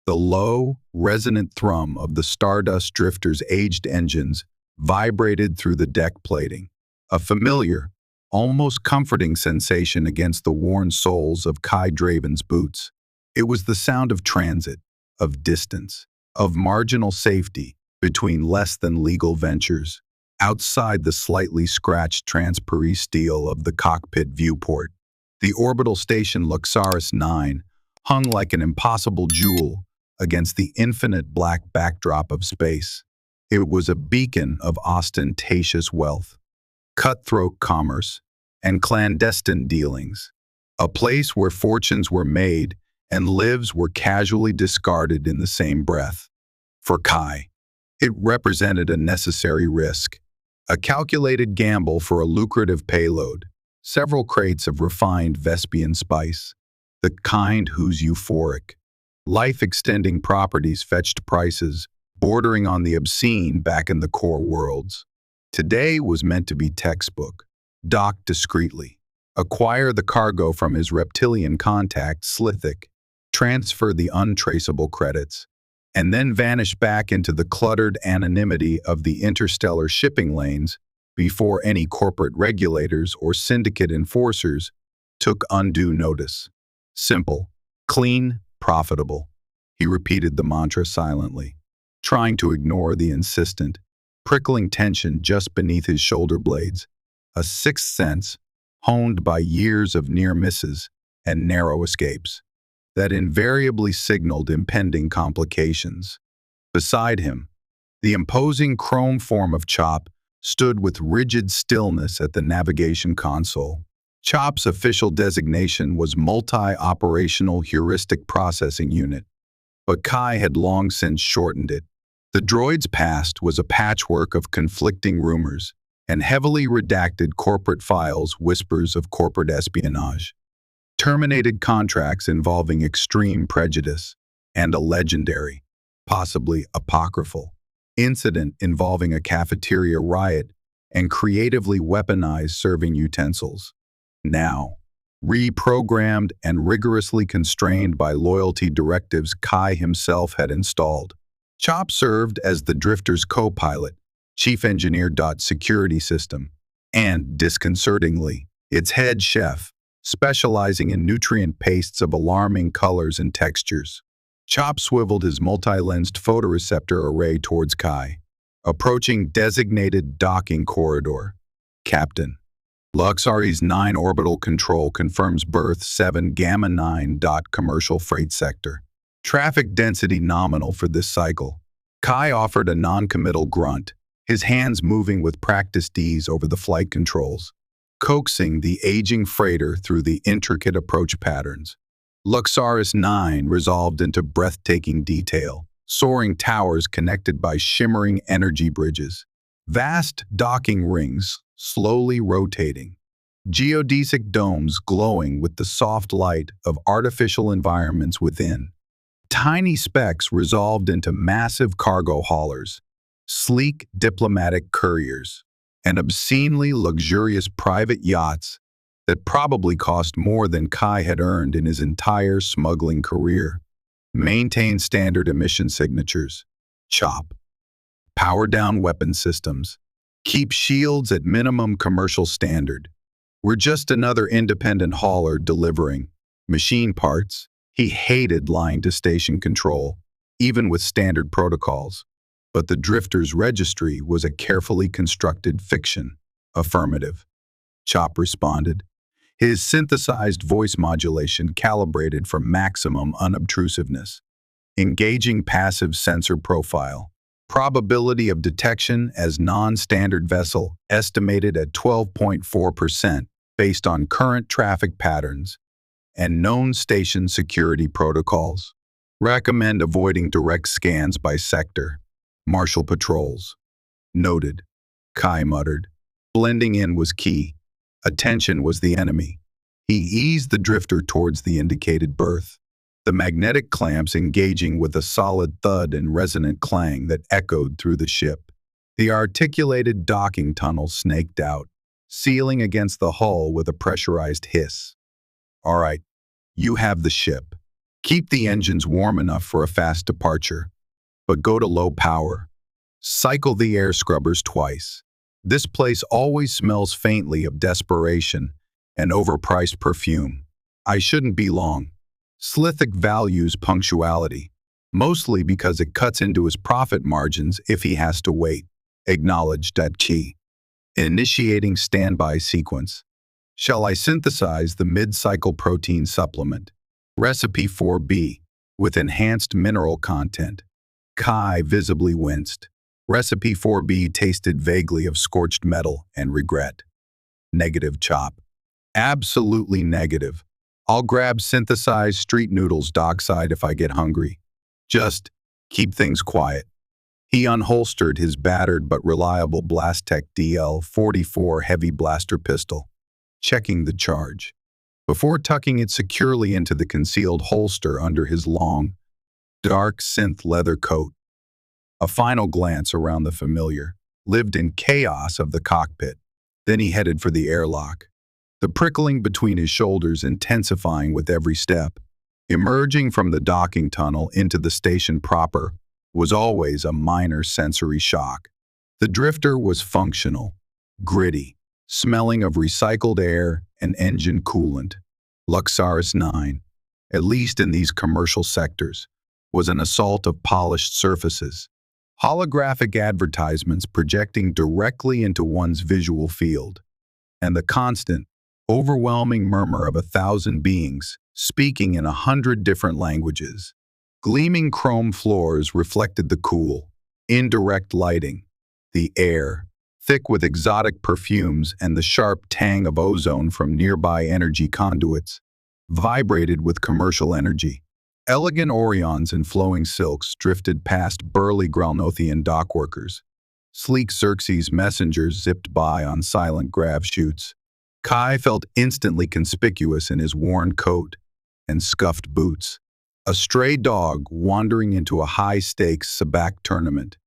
The low, resonant thrum of the Stardust Drifter's aged engines vibrated through the deck plating, a familiar, almost comforting sensation against the worn soles of Kai Draven's boots. It was the sound of transit, of distance, of marginal safety between less-than-legal ventures, outside the slightly scratched transparent steel of the cockpit viewport. The orbital station Luxaris 9 hung like an impossible jewel against the infinite black backdrop of space. It was a beacon of ostentatious wealth, cutthroat commerce, and clandestine dealings, a place where fortunes were made and lives were casually discarded in the same breath. For Kai, it represented a necessary risk, a calculated gamble for a lucrative payload, several crates of refined Vespian spice, the kind whose euphoric, life-extending properties fetched prices bordering on the obscene back in the core worlds. Today was meant to be textbook. Dock discreetly, acquire the cargo from his reptilian contact Slithic, transfer the untraceable credits, and then vanish back into the cluttered anonymity of the interstellar shipping lanes before any corporate regulators or syndicate enforcers took undue notice. Simple, clean, profitable. He repeated the mantra silently, trying to ignore the insistent, prickling tension just beneath his shoulder blades, a sixth sense honed by years of near misses and narrow escapes that invariably signaled impending complications. Beside him, the imposing chrome form of Chop stood with rigid stillness at the navigation console. Chop's official designation was Multi-Operational Heuristic Processing Unit, but Kai had long since shortened it. The droid's past was a patchwork of conflicting rumors and heavily redacted corporate files, whispers of corporate espionage, terminated contracts involving extreme prejudice, and a legendary, possibly apocryphal, incident involving a cafeteria riot and creatively weaponized serving utensils. Now, reprogrammed and rigorously constrained by loyalty directives Kai himself had installed, Chop served as the Drifter's co-pilot, chief engineer. Security system, and, disconcertingly, its head chef, specializing in nutrient pastes of alarming colors and textures. Chop swiveled his multi-lensed photoreceptor array towards Kai, approaching designated docking corridor. Captain, Luxaris 9 orbital control confirms berth 7 Gamma 9. Commercial freight sector. Traffic density nominal for this cycle. Kai offered a non-committal grunt, his hands moving with practiced ease over the flight controls, coaxing the aging freighter through the intricate approach patterns. Luxaris 9 resolved into breathtaking detail, soaring towers connected by shimmering energy bridges, vast docking rings slowly rotating, geodesic domes glowing with the soft light of artificial environments within. Tiny specks resolved into massive cargo haulers, sleek diplomatic couriers, and obscenely luxurious private yachts that probably cost more than Kai had earned in his entire smuggling career. Maintain standard emission signatures. Chop. Power down weapon systems. Keep shields at minimum commercial standard. We're just another independent hauler delivering machine parts. He hated lying to station control, even with standard protocols. But the Drifter's registry was a carefully constructed fiction. Affirmative. Chop responded, his synthesized voice modulation calibrated for maximum unobtrusiveness. Engaging passive sensor profile. Probability of detection as non-standard vessel estimated at 12.4% based on current traffic patterns and known station security protocols. Recommend avoiding direct scans by sector. Marshal patrols. Noted. Kai muttered. Blending in was key. Attention was the enemy. He eased the Drifter towards the indicated berth, the magnetic clamps engaging with a solid thud and resonant clang that echoed through the ship. The articulated docking tunnel snaked out, sealing against the hull with a pressurized hiss. All right, you have the ship. Keep the engines warm enough for a fast departure, but go to low power. Cycle the air scrubbers twice. This place always smells faintly of desperation and overpriced perfume. I shouldn't be long. Slithic values punctuality, mostly because it cuts into his profit margins if he has to wait. Acknowledged at key. Initiating standby sequence. Shall I synthesize the mid-cycle protein supplement? Recipe 4B, with enhanced mineral content. Kai visibly winced. Recipe 4B tasted vaguely of scorched metal and regret. Negative chop. Absolutely negative. I'll grab synthesized street noodles dockside if I get hungry. Just keep things quiet. He unholstered his battered but reliable Blastech DL-44 heavy blaster pistol, checking the charge, before tucking it securely into the concealed holster under his long, dark synth leather coat. A final glance around the familiar, lived-in chaos of the cockpit. Then he headed for the airlock, the prickling between his shoulders intensifying with every step. Emerging from the docking tunnel into the station proper was always a minor sensory shock. The drifter was functional, gritty, smelling of recycled air and engine coolant. Luxaris 9, at least in these commercial sectors, was an assault of polished surfaces. Holographic advertisements projecting directly into one's visual field, and the constant, overwhelming murmur of 1,000 beings speaking in 100 different languages. Gleaming chrome floors reflected the cool, indirect lighting, the air, thick with exotic perfumes and the sharp tang of ozone from nearby energy conduits, vibrated with commercial energy. Elegant Orions in flowing silks drifted past burly Gralnothian dockworkers. Sleek Xerxes messengers zipped by on silent grav chutes. Kai felt instantly conspicuous in his worn coat and scuffed boots. A stray dog wandering into a high-stakes sabacc tournament.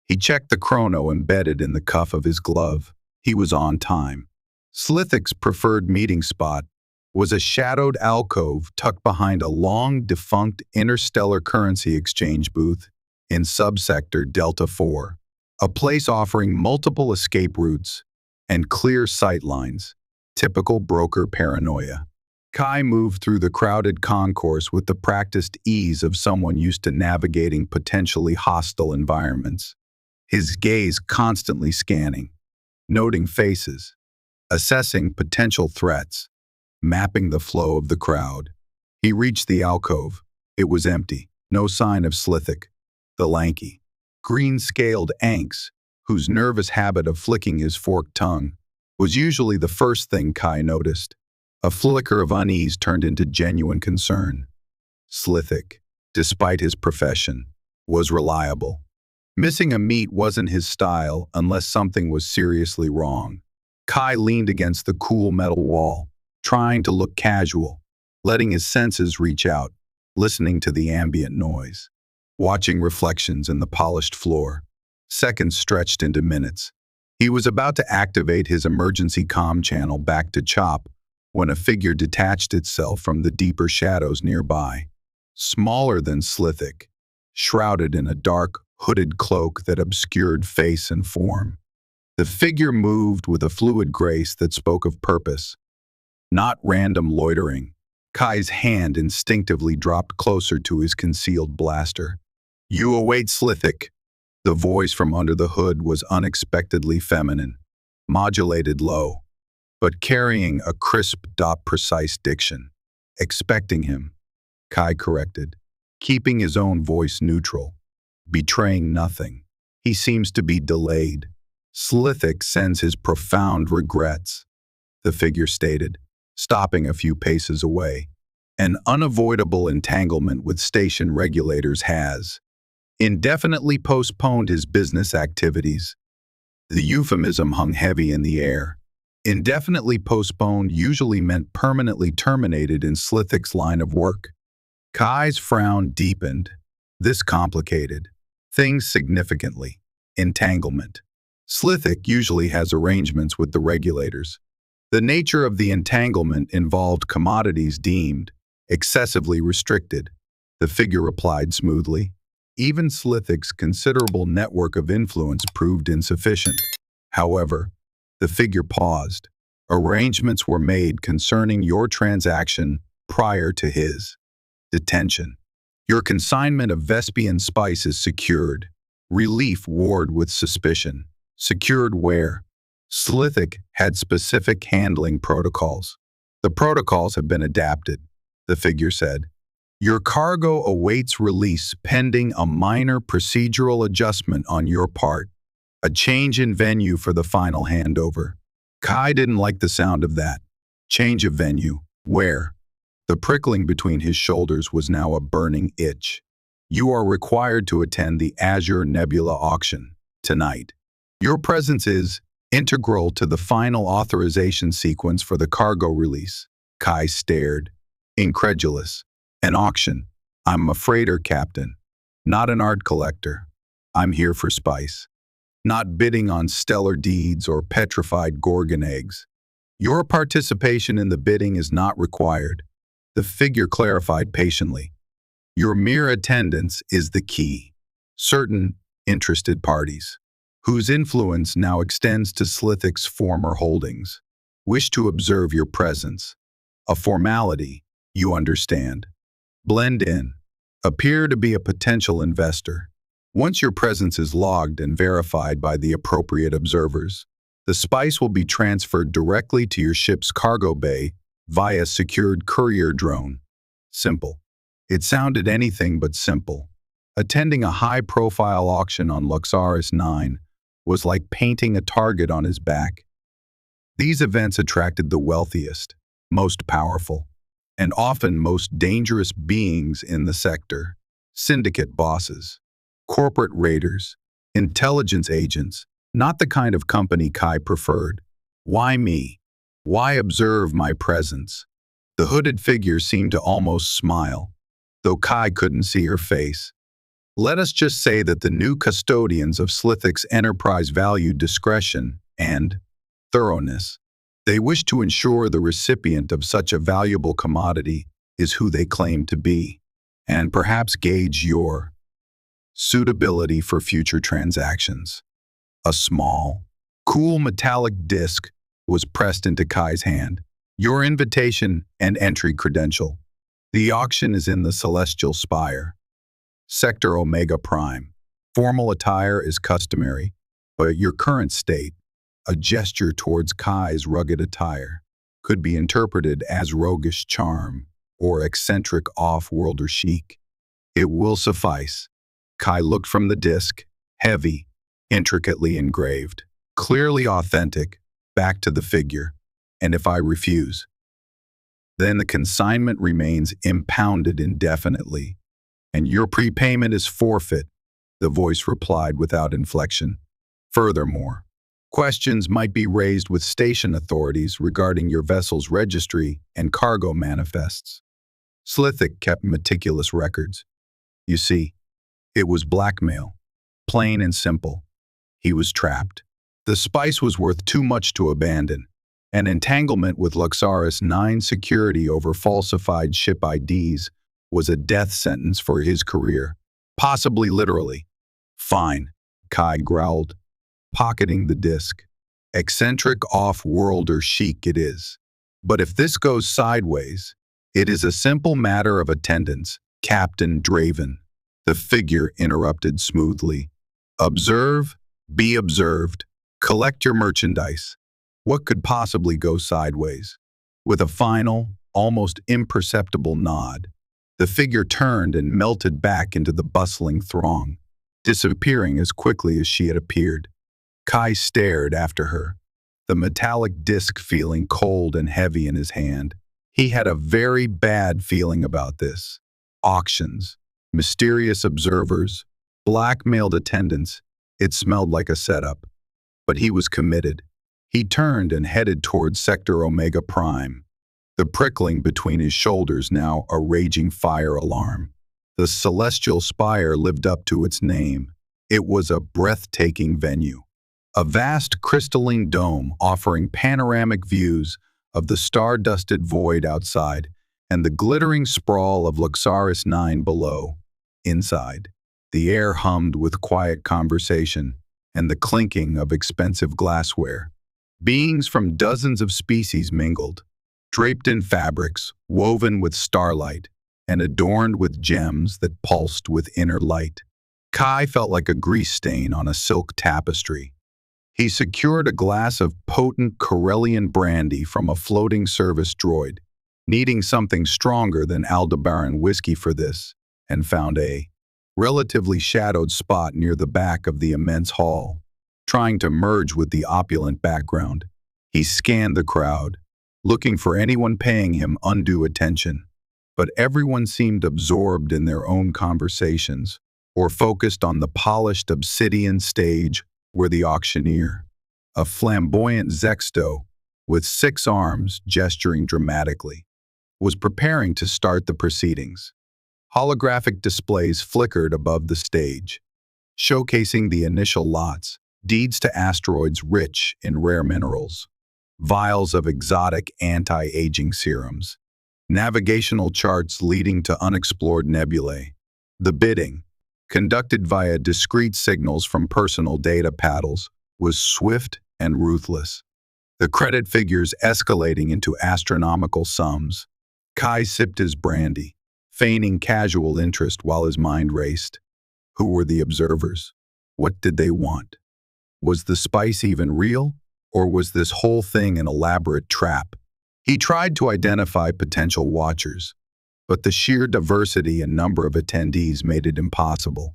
He checked the chrono embedded in the cuff of his glove. He was on time. Slithic's preferred meeting spot was a shadowed alcove tucked behind a long-defunct interstellar currency exchange booth in subsector Delta 4, a place offering multiple escape routes and clear sight lines. Typical broker paranoia. Kai moved through the crowded concourse with the practiced ease of someone used to navigating potentially hostile environments, his gaze constantly scanning, noting faces, assessing potential threats, mapping the flow of the crowd. He reached the alcove. It was empty, no sign of Slithic, the lanky, green-scaled Anx, whose nervous habit of flicking his forked tongue was usually the first thing Kai noticed. A flicker of unease turned into genuine concern. Slithic, despite his profession, was reliable. Missing a meet wasn't his style unless something was seriously wrong. Kai leaned against the cool metal wall, trying to look casual, letting his senses reach out, listening to the ambient noise, watching reflections in the polished floor. Seconds stretched into minutes. He was about to activate his emergency comm channel back to Chop when a figure detached itself from the deeper shadows nearby, smaller than Slithic, shrouded in a dark, hooded cloak that obscured face and form. The figure moved with a fluid grace that spoke of purpose, not random loitering. Kai's hand instinctively dropped closer to his concealed blaster. "You await Slithic." The voice from under the hood was unexpectedly feminine, modulated low, but carrying a crisp, precise diction. "Expecting him," Kai corrected, keeping his own voice neutral, betraying nothing. "He seems to be delayed. Slithic sends his profound regrets," the figure stated, stopping a few paces away. "An unavoidable entanglement with station regulators has indefinitely postponed his business activities." The euphemism hung heavy in the air. Indefinitely postponed usually meant permanently terminated in Slithic's line of work. Kai's frown deepened. This complicated things significantly. Entanglement. Slithic usually has arrangements with the regulators. The nature of the entanglement involved commodities deemed excessively restricted, The figure replied smoothly. Even Slithic's considerable network of influence proved insufficient. However, the figure paused. Arrangements were made concerning your transaction prior to his detention. Your consignment of Vespian spice is secured. Relief ward with suspicion. Secured where? Slithic had specific handling protocols. The protocols have been adapted, the figure said. Your cargo awaits release pending a minor procedural adjustment on your part. A change in venue for the final handover. Kai didn't like the sound of that. Change of venue. Where? The prickling between his shoulders was now a burning itch. You are required to attend the Azure Nebula auction tonight. Your presence is integral to the final authorization sequence for the cargo release. Kai stared, incredulous. An auction. I'm a freighter captain, not an art collector. I'm here for spice. Not bidding on stellar deeds or petrified gorgon eggs. Your participation in the bidding is not required. The figure clarified patiently. Your mere attendance is the key. Certain interested parties, whose influence now extends to Slithic's former holdings, wish to observe your presence. A formality, you understand. Blend in. Appear to be a potential investor. Once your presence is logged and verified by the appropriate observers, the spice will be transferred directly to your ship's cargo bay via secured courier drone. Simple. It sounded anything but simple. Attending a high-profile auction on Luxaris 9 was like painting a target on his back. These events attracted the wealthiest, most powerful, and often most dangerous beings in the sector. Syndicate bosses, corporate raiders, intelligence agents, not the kind of company Kai preferred. Why me? Why observe my presence? The hooded figure seemed to almost smile, though Kai couldn't see her face. Let us just say that the new custodians of Slithic's enterprise valued discretion and thoroughness. They wish to ensure the recipient of such a valuable commodity is who they claim to be, and perhaps gauge your suitability for future transactions. A small, cool metallic disc was pressed into Kai's hand. Your invitation and entry credential. The auction is in the Celestial Spire. Sector Omega Prime. Formal attire is customary, but your current state, a gesture towards Kai's rugged attire, could be interpreted as roguish charm or eccentric off-worlder chic. It will suffice. Kai looked from the disc, heavy, intricately engraved, clearly authentic, back to the figure. And if I refuse, then the consignment remains impounded indefinitely, and your prepayment is forfeit, the voice replied without inflection. Furthermore, questions might be raised with station authorities regarding your vessel's registry and cargo manifests. Slithic kept meticulous records. You see, it was blackmail, plain and simple. He was trapped. The spice was worth too much to abandon. An entanglement with Luxaris 9 security over falsified ship IDs was a death sentence for his career, possibly literally. Fine, Kai growled, pocketing the disc. Eccentric off-worlder chic it is. But if this goes sideways, it is a simple matter of attendance, Captain Draven. The figure interrupted smoothly. Observe, be observed, collect your merchandise. What could possibly go sideways? With a final, almost imperceptible nod, the figure turned and melted back into the bustling throng, disappearing as quickly as she had appeared. Kai stared after her, the metallic disc feeling cold and heavy in his hand. He had a very bad feeling about this. Auctions, mysterious observers, blackmailed attendants. It smelled like a setup. But he was committed. He turned and headed towards Sector Omega Prime, the prickling between his shoulders now a raging fire alarm. The Celestial Spire lived up to its name. It was a breathtaking venue. A vast crystalline dome offering panoramic views of the star-dusted void outside and the glittering sprawl of Luxaris 9 below. Inside, the air hummed with quiet conversation and the clinking of expensive glassware. Beings from dozens of species mingled, draped in fabrics, woven with starlight, and adorned with gems that pulsed with inner light. Kai felt like a grease stain on a silk tapestry. He secured a glass of potent Corellian brandy from a floating service droid, needing something stronger than Aldebaran whiskey for this, and found a relatively shadowed spot near the back of the immense hall. Trying to merge with the opulent background, he scanned the crowd, looking for anyone paying him undue attention. But everyone seemed absorbed in their own conversations or focused on the polished obsidian stage where the auctioneer, a flamboyant Zexto with 6 arms gesturing dramatically, was preparing to start the proceedings. Holographic displays flickered above the stage, showcasing the initial lots, deeds to asteroids rich in rare minerals, vials of exotic anti-aging serums, navigational charts leading to unexplored nebulae. The bidding, conducted via discrete signals from personal data paddles, was swift and ruthless, the credit figures escalating into astronomical sums. Kai sipped his brandy, feigning casual interest while his mind raced. Who were the observers? What did they want? Was the spice even real, or was this whole thing an elaborate trap? He tried to identify potential watchers, but the sheer diversity and number of attendees made it impossible.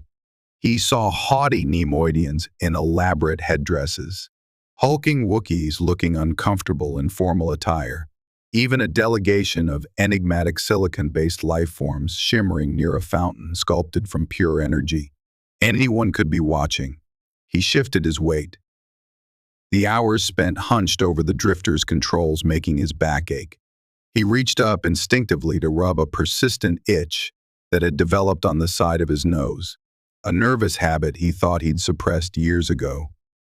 He saw haughty Nemoidians in elaborate headdresses, hulking Wookiees looking uncomfortable in formal attire, even a delegation of enigmatic silicon-based life forms shimmering near a fountain sculpted from pure energy. Anyone could be watching. He shifted his weight, the hours spent hunched over the drifter's controls making his back ache. He reached up instinctively to rub a persistent itch that had developed on the side of his nose, a nervous habit he thought he'd suppressed years ago.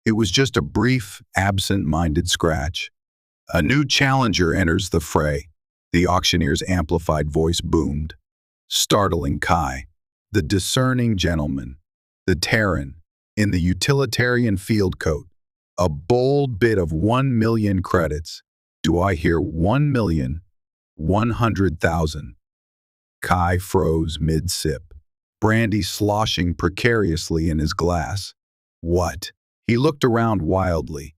It was just a brief, absent-minded scratch. A new challenger enters the fray, the auctioneer's amplified voice boomed, startling Kai. The discerning gentleman, the Terran, in the utilitarian field coat, a bold bid of 1 million credits. Do I hear 1,100,000? Kai froze mid-sip, brandy sloshing precariously in his glass. What? He looked around wildly.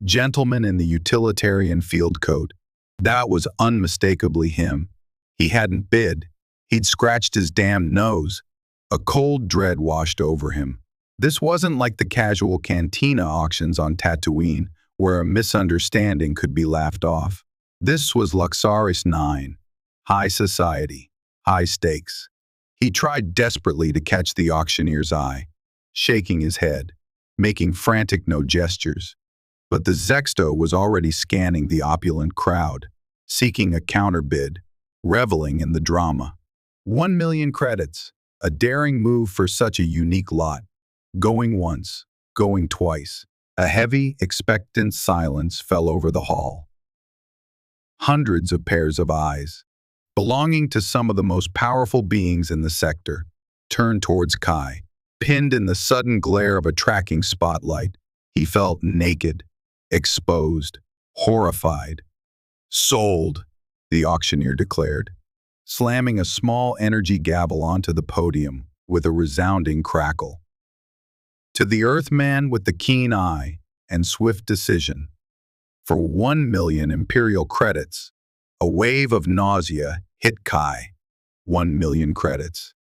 Gentleman in the utilitarian field coat. That was unmistakably him. He hadn't bid. He'd scratched his damned nose. A cold dread washed over him. This wasn't like the casual cantina auctions on Tatooine, where a misunderstanding could be laughed off. This was Luxaris 9. High society. High stakes. He tried desperately to catch the auctioneer's eye, shaking his head, making frantic no gestures. But the Zexto was already scanning the opulent crowd, seeking a counterbid, reveling in the drama. 1 million credits, a daring move for such a unique lot. Going once, going twice. A heavy, expectant silence fell over the hall. Hundreds of pairs of eyes, belonging to some of the most powerful beings in the sector, turned towards Kai. Pinned in the sudden glare of a tracking spotlight, he felt naked, exposed, horrified. Sold, the auctioneer declared, slamming a small energy gavel onto the podium with a resounding crackle. To the Earthman with the keen eye and swift decision, for 1 million Imperial credits, a wave of nausea hit Kai. 1 million credits.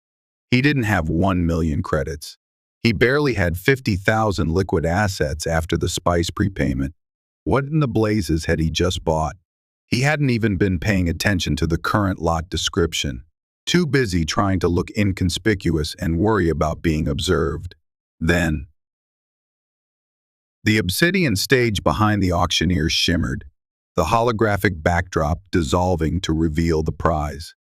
He didn't have 1 million credits. He barely had 50,000 liquid assets after the spice prepayment. What in the blazes had he just bought? He hadn't even been paying attention to the current lot description, too busy trying to look inconspicuous and worry about being observed. Then, the obsidian stage behind the auctioneer shimmered, the holographic backdrop dissolving to reveal the prize.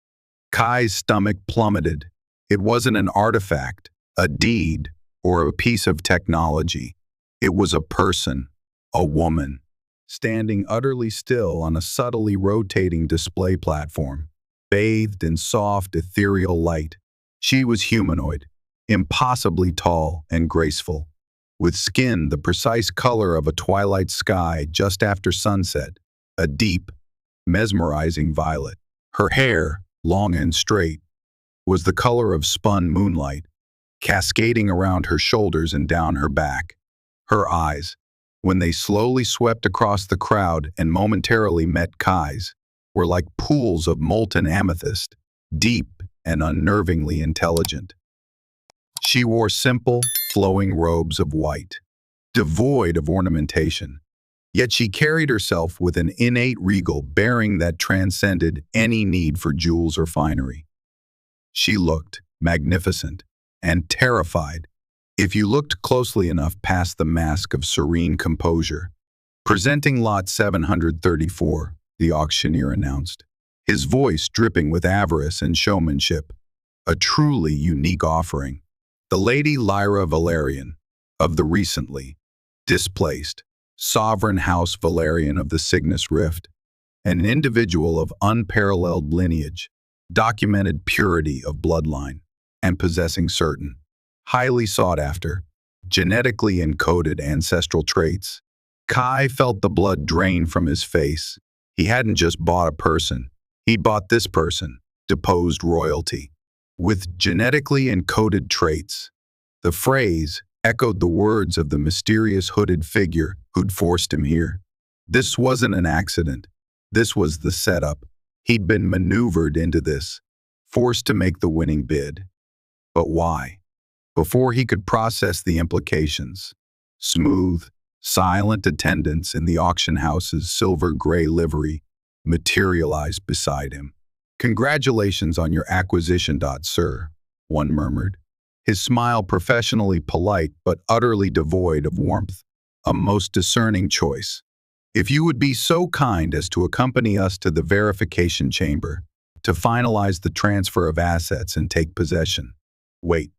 Kai's stomach plummeted. It wasn't an artifact, a deed, or a piece of technology. It was a person, a woman, standing utterly still on a subtly rotating display platform. bathed in soft, ethereal light. She was humanoid, impossibly tall and graceful, with skin the precise color of a twilight sky just after sunset, a deep, mesmerizing violet. Her hair, long and straight, was the color of spun moonlight, cascading around her shoulders and down her back. Her eyes, when they slowly swept across the crowd and momentarily met Kai's, were like pools of molten amethyst, deep and unnervingly intelligent. She wore simple, flowing robes of white, devoid of ornamentation, yet she carried herself with an innate regal bearing that transcended any need for jewels or finery. She looked magnificent and terrified if you looked closely enough past the mask of serene composure. "Presenting lot 734, the auctioneer announced, his voice dripping with avarice and showmanship. A truly unique offering. The Lady Lyra Valerian, of the recently displaced Sovereign House Valerian of the Cygnus Rift, an individual of unparalleled lineage, documented purity of bloodline, and possessing certain, highly sought-after, genetically encoded ancestral traits." Kai felt the blood drain from his face. He hadn't just bought a person, he'd bought this person, deposed royalty. With genetically encoded traits. The phrase echoed the words of the mysterious hooded figure who'd forced him here. This wasn't an accident. This was the setup. He'd been maneuvered into this, forced to make the winning bid. But why? Before he could process the implications, smooth, silent attendants in the auction house's silver-gray livery materialized beside him. "Congratulations on your acquisition, sir," one murmured, his smile professionally polite but utterly devoid of warmth. "A most discerning choice. If you would be so kind as to accompany us to the verification chamber to finalize the transfer of assets and take possession." "Wait,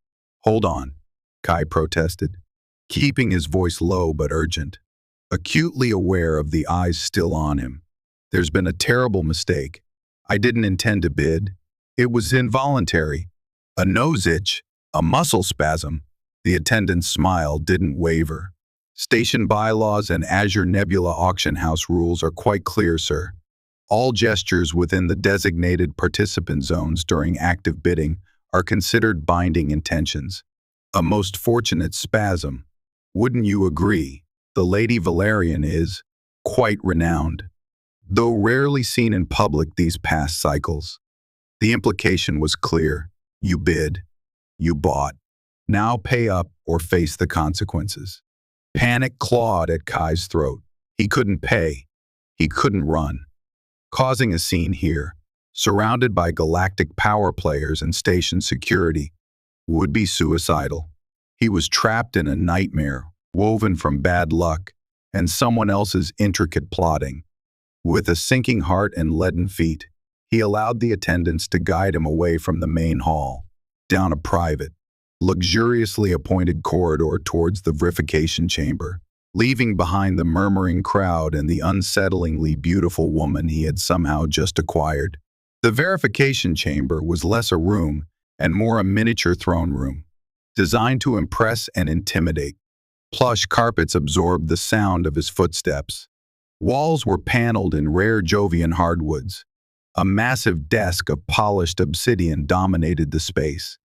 hold on," Kai protested, keeping his voice low but urgent, acutely aware of the eyes still on him. "There's been a terrible mistake. I didn't intend to bid. It was involuntary. A nose itch, a muscle spasm." The attendant's smile didn't waver. "Station bylaws and Azure Nebula auction house rules are quite clear, sir. All gestures within the designated participant zones during active bidding are considered binding intentions. A most fortunate spasm. Wouldn't you agree? The Lady Valerian is quite renowned, though rarely seen in public these past cycles." The implication was clear. You bid. You bought. Now pay up or face the consequences. Panic clawed at Kai's throat. He couldn't pay. He couldn't run. Causing a scene here, surrounded by galactic power players and station security, would be suicidal. He was trapped in a nightmare woven from bad luck and someone else's intricate plotting. With a sinking heart and leaden feet, he allowed the attendants to guide him away from the main hall, down a private, luxuriously appointed corridor towards the verification chamber, leaving behind the murmuring crowd and the unsettlingly beautiful woman he had somehow just acquired. The verification chamber was less a room and more a miniature throne room, designed to impress and intimidate. Plush carpets absorbed the sound of his footsteps. Walls were paneled in rare Jovian hardwoods. A massive desk of polished obsidian dominated the space,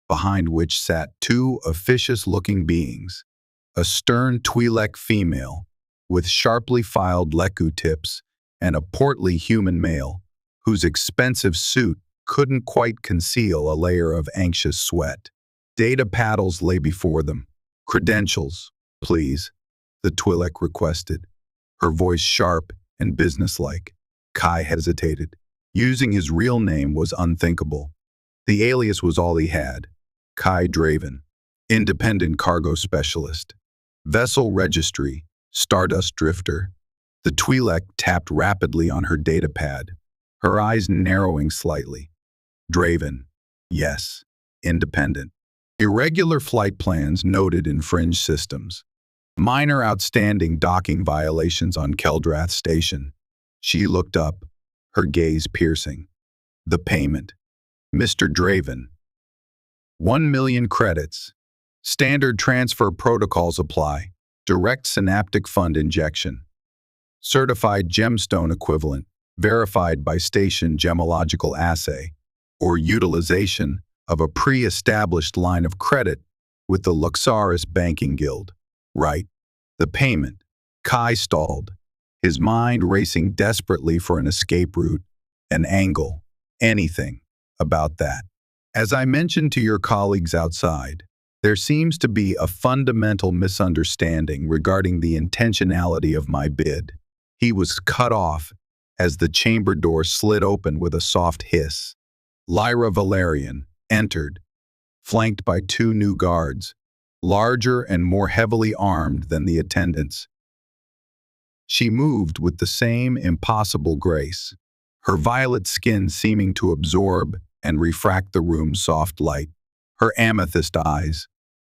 behind which sat two officious-looking beings, a stern Twi'lek female with sharply filed leku tips and a portly human male whose expensive suit couldn't quite conceal a layer of anxious sweat. Data paddles lay before them. "Credentials, please," the Twi'lek requested, her voice sharp and businesslike. Kai hesitated. Using his real name was unthinkable. The alias was all he had. Kai Draven, independent cargo specialist. Vessel registry, Stardust Drifter. The Twi'lek tapped rapidly on her datapad, her eyes narrowing slightly. Draven, yes, independent. Irregular flight plans noted in fringe systems. Minor outstanding docking violations on Keldrath Station. She looked up, her gaze piercing. The payment. Mr. Draven. 1 million credits. Standard transfer protocols apply. Direct synaptic fund injection. Certified gemstone equivalent, verified by station gemological assay, or utilization of a pre-established line of credit with the Luxaris Banking Guild. Right. The payment. Kai stalled, his mind racing desperately for an escape route, an angle, anything about that. As I mentioned to your colleagues outside, there seems to be a fundamental misunderstanding regarding the intentionality of my bid. He was cut off as the chamber door slid open with a soft hiss. Lyra Valerian entered, flanked by 2 new guards, larger and more heavily armed than the attendants. She moved with the same impossible grace, her violet skin seeming to absorb and refract the room's soft light. Her amethyst eyes,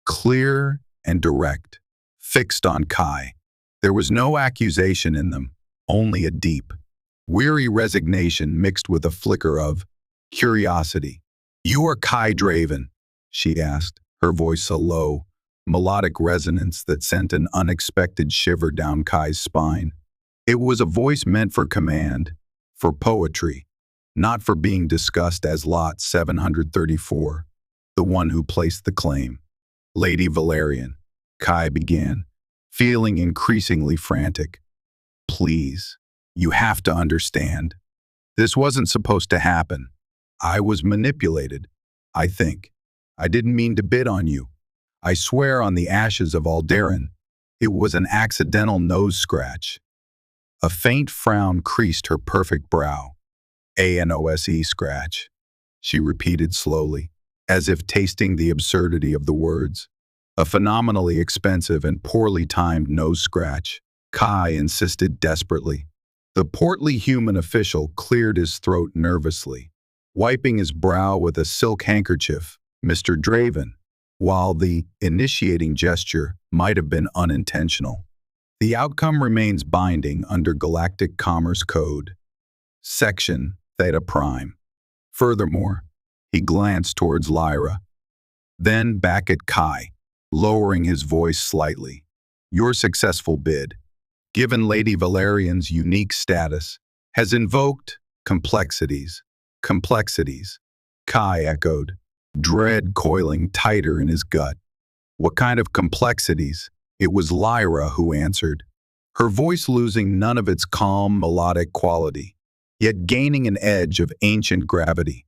clear and direct, fixed on Kai. There was no accusation in them, only a deep, weary resignation mixed with a flicker of curiosity. "You are Kai Draven?" she asked, her voice a low, melodic resonance that sent an unexpected shiver down Kai's spine. It was a voice meant for command, for poetry, not for being discussed as Lot 734, the one who placed the claim. "Lady Valerian," Kai began, feeling increasingly frantic. "Please, you have to understand. This wasn't supposed to happen. I was manipulated, I think. I didn't mean to bid on you. I swear on the ashes of Alderan, it was an accidental nose scratch." A faint frown creased her perfect brow. "ANOSE scratch," she repeated slowly, as if tasting the absurdity of the words. "A phenomenally expensive and poorly timed nose scratch," Kai insisted desperately. The portly human official cleared his throat nervously, wiping his brow with a silk handkerchief. "Mr. Draven," while the initiating gesture might have been unintentional, the outcome remains binding under Galactic Commerce Code, Section Theta Prime. Furthermore, he glanced towards Lyra, then back at Kai, lowering his voice slightly. "Your successful bid, given Lady Valerian's unique status, has invoked complexities." "Complexities," Kai echoed, dread coiling tighter in his gut. "What kind of complexities?" It was Lyra who answered, her voice losing none of its calm, melodic quality, yet gaining an edge of ancient gravity.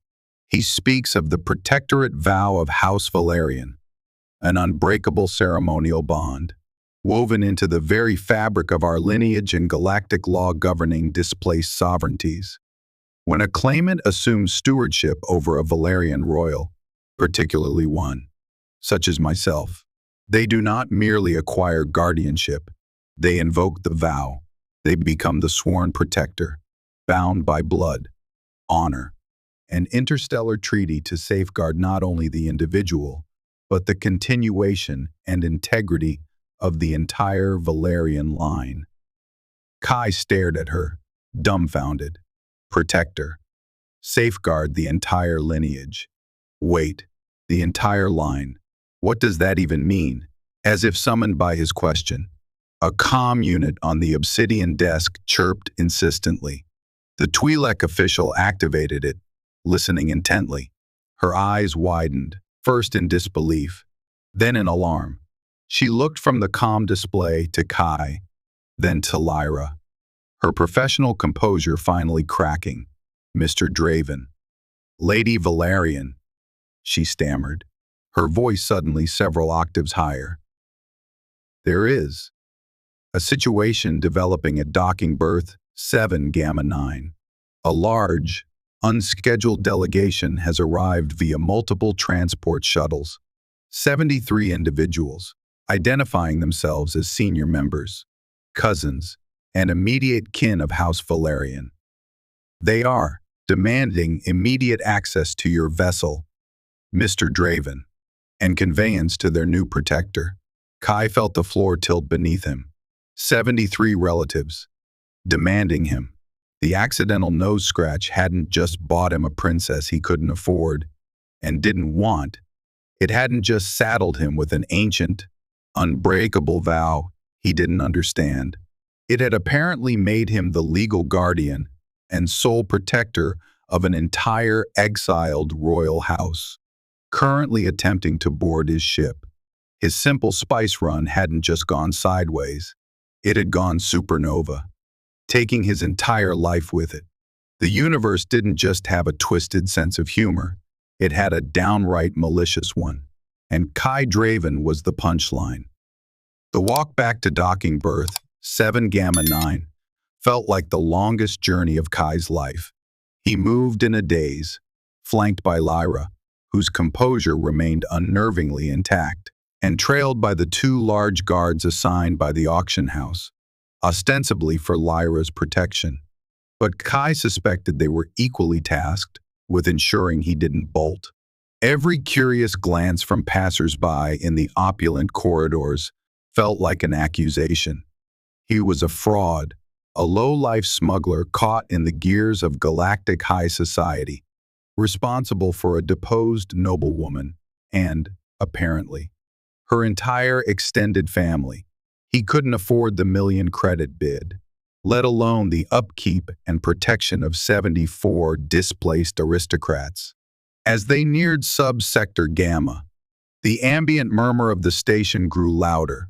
"He speaks of the protectorate vow of House Valerian, an unbreakable ceremonial bond, woven into the very fabric of our lineage and galactic law governing displaced sovereignties. When a claimant assumes stewardship over a Valerian royal, particularly one, such as myself, they do not merely acquire guardianship, they invoke the vow. They become the sworn protector, bound by blood, honor, and interstellar treaty to safeguard not only the individual, but the continuation and integrity of the entire Valerian line." Kai stared at her, dumbfounded. "Protector. Safeguard the entire lineage. Wait, the entire line. What does that even mean?" As if summoned by his question, a comm unit on the obsidian desk chirped insistently. The Twi'lek official activated it, listening intently. Her eyes widened, first in disbelief, then in alarm. She looked from the comm display to Kai, then to Lyra, her professional composure finally cracking. "Mr. Draven." "Lady Valerian," she stammered, her voice suddenly several octaves higher. "There is a situation developing at Docking Berth 7 Gamma 9. A large, unscheduled delegation has arrived via multiple transport shuttles. 73 individuals, identifying themselves as senior members, cousins, and immediate kin of House Valerian. They are demanding immediate access to your vessel, Mr. Draven, and conveyance to their new protector." Kai felt the floor tilt beneath him. 73 relatives, demanding him. The accidental nose scratch hadn't just bought him a princess he couldn't afford and didn't want. It hadn't just saddled him with an ancient, unbreakable vow he didn't understand. It had apparently made him the legal guardian and sole protector of an entire exiled royal house, currently attempting to board his ship. His simple spice run hadn't just gone sideways. It had gone supernova, taking his entire life with it. The universe didn't just have a twisted sense of humor. It had a downright malicious one. And Kai Draven was the punchline. The walk back to docking berth, 7 Gamma 9, felt like the longest journey of Kai's life. He moved in a daze, flanked by Lyra, whose composure remained unnervingly intact, and trailed by the 2 large guards assigned by the auction house, ostensibly for Lyra's protection. But Kai suspected they were equally tasked with ensuring he didn't bolt. Every curious glance from passers-by in the opulent corridors felt like an accusation. He was a fraud, a low-life smuggler caught in the gears of galactic high society, responsible for a deposed noblewoman and, apparently, her entire extended family. He couldn't afford the million-credit bid, let alone the upkeep and protection of 74 displaced aristocrats. As they neared sub-sector Gamma, the ambient murmur of the station grew louder,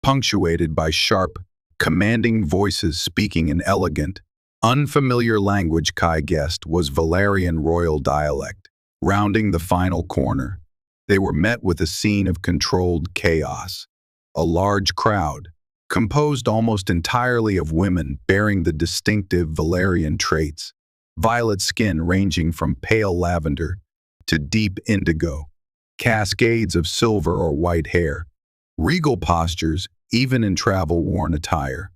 punctuated by sharp, commanding voices speaking in elegant, unfamiliar language Kai guessed was Valerian royal dialect. Rounding the final corner, they were met with a scene of controlled chaos. A large crowd, composed almost entirely of women bearing the distinctive Valerian traits, violet skin ranging from pale lavender to deep indigo, cascades of silver or white hair, regal postures even in travel-worn attire,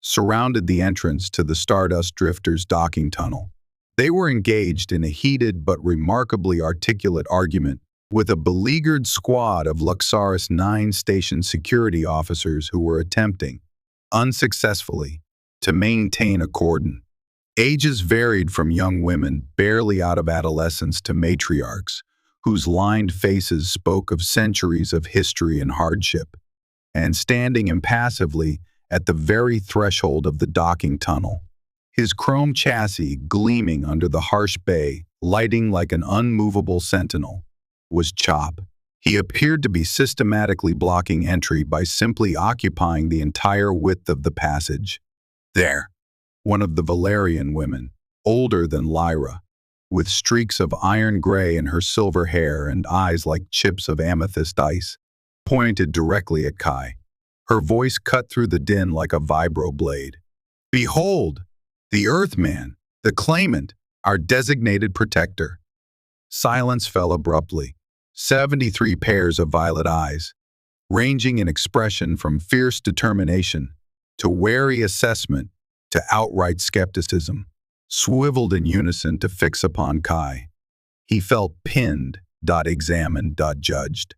surrounded the entrance to the Stardust Drifters docking tunnel. They were engaged in a heated but remarkably articulate argument with a beleaguered squad of Luxaris 9 station security officers who were attempting, unsuccessfully, to maintain a cordon. Ages varied from young women barely out of adolescence to matriarchs, whose lined faces spoke of centuries of history and hardship, and standing impassively at the very threshold of the docking tunnel, his chrome chassis gleaming under the harsh bay, lighting like an unmovable sentinel, was Chop. He appeared to be systematically blocking entry by simply occupying the entire width of the passage. There, one of the Valerian women, older than Lyra, with streaks of iron gray in her silver hair and eyes like chips of amethyst ice, pointed directly at Kai. Her voice cut through the din like a vibroblade. "Behold, the Earthman, the claimant, our designated protector." Silence fell abruptly. 73 pairs of violet eyes, ranging in expression from fierce determination to wary assessment to outright skepticism, swiveled in unison to fix upon Kai. He felt pinned, examined, judged.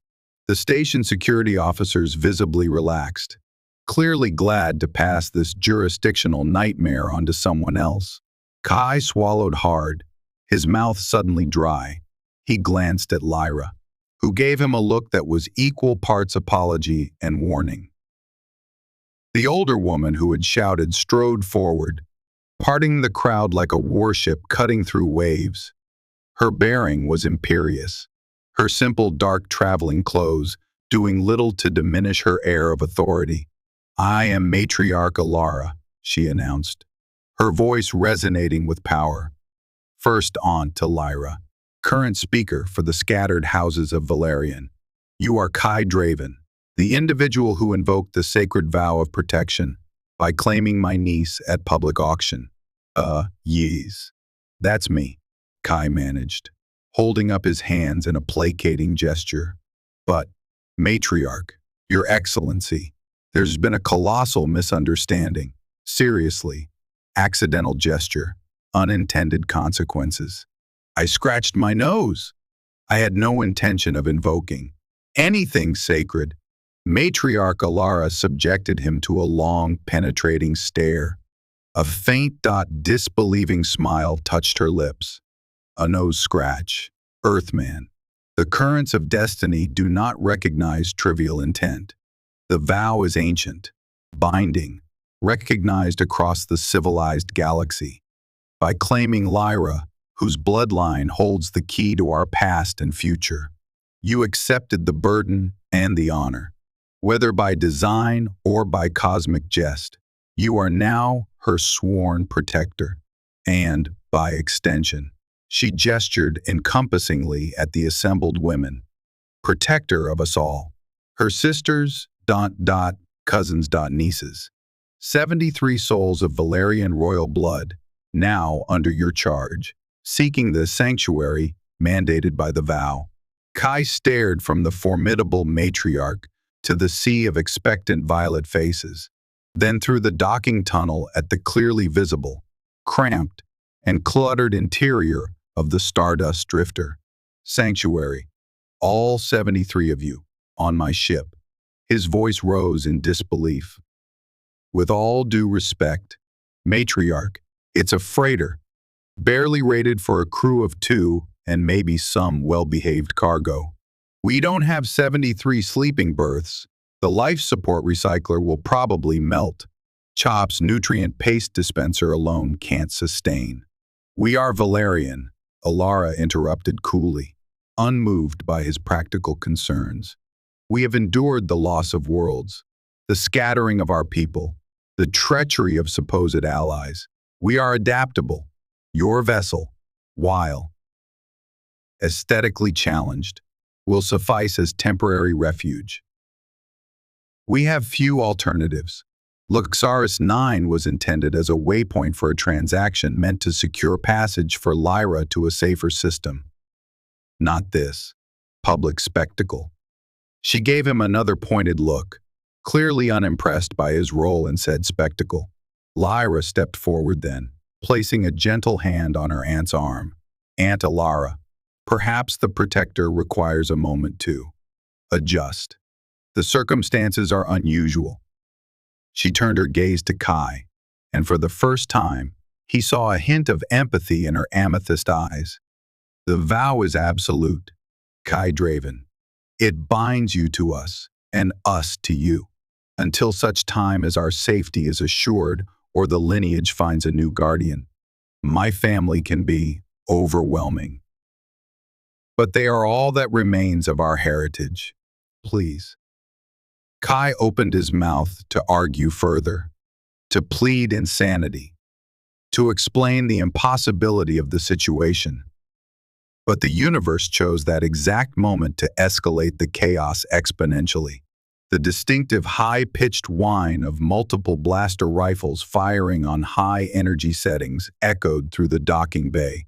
The station security officers visibly relaxed, clearly glad to pass this jurisdictional nightmare onto someone else. Kai swallowed hard, his mouth suddenly dry. He glanced at Lyra, who gave him a look that was equal parts apology and warning. The older woman who had shouted strode forward, parting the crowd like a warship cutting through waves. Her bearing was imperious, her simple dark traveling clothes doing little to diminish her air of authority. "I am Matriarch Alara," she announced, her voice resonating with power. First on to Lyra, current speaker for the scattered houses of Valerian. "You are Kai Draven, the individual who invoked the sacred vow of protection by claiming my niece at public auction." Yes. "That's me," Kai managed, holding up his hands in a placating gesture. "But, Matriarch, Your Excellency, there's been a colossal misunderstanding. Seriously. Accidental gesture. Unintended consequences." I scratched my nose. I had no intention of invoking anything sacred. Matriarch Alara subjected him to a long, penetrating stare. A faint, disbelieving smile touched her lips. A nose scratch. Earthman. The currents of destiny do not recognize trivial intent. The vow is ancient, binding, recognized across the civilized galaxy. By claiming Lyra, whose bloodline holds the key to our past and future, you accepted the burden and the honor. Whether by design or by cosmic jest, you are now her sworn protector. And, by extension, she gestured encompassingly at the assembled women, protector of us all. Her sisters, cousins, nieces. 73 souls of Valerian royal blood, now under your charge, seeking the sanctuary mandated by the vow. Kai stared from the formidable matriarch to the sea of expectant violet faces, then through the docking tunnel at the clearly visible, cramped, and cluttered interior of the Stardust Drifter. Sanctuary. All 73 of you, on my ship. His voice rose in disbelief. With all due respect, matriarch, it's a freighter, barely rated for a crew of 2 and maybe some well-behaved cargo. We don't have 73 sleeping berths. The life support recycler will probably melt. Chop's nutrient paste dispenser alone can't sustain. We are Valerian, Alara interrupted coolly, unmoved by his practical concerns. We have endured the loss of worlds, the scattering of our people, the treachery of supposed allies. We are adaptable. Your vessel, while aesthetically challenged, will suffice as temporary refuge. We have few alternatives. Luxaris 9 was intended as a waypoint for a transaction meant to secure passage for Lyra to a safer system. Not this public spectacle. She gave him another pointed look, clearly unimpressed by his role in said spectacle. Lyra stepped forward then, placing a gentle hand on her aunt's arm. Aunt Alara, perhaps the protector requires a moment to adjust. The circumstances are unusual. She turned her gaze to Kai, and for the first time, he saw a hint of empathy in her amethyst eyes. The vow is absolute, Kai Draven. It binds you to us, and us to you, until such time as our safety is assured or the lineage finds a new guardian. My family can be overwhelming, but they are all that remains of our heritage. Please. Kai opened his mouth to argue further, to plead insanity, to explain the impossibility of the situation. But the universe chose that exact moment to escalate the chaos exponentially. The distinctive high-pitched whine of multiple blaster rifles firing on high-energy settings echoed through the docking bay.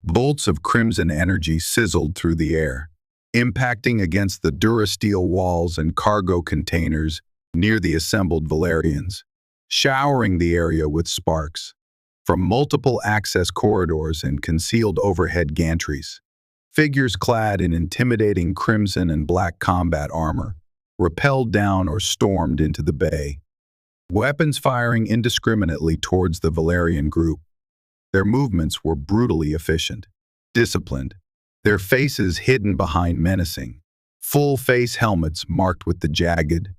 Bolts of crimson energy sizzled through the air, impacting against the durasteel walls and cargo containers near the assembled Valerians, showering the area with sparks. From multiple access corridors and concealed overhead gantries, figures clad in intimidating crimson and black combat armor rappelled down or stormed into the bay, weapons firing indiscriminately towards the Valerian group. Their movements were brutally efficient, disciplined, their faces hidden behind menacing, full-face helmets marked with the jagged,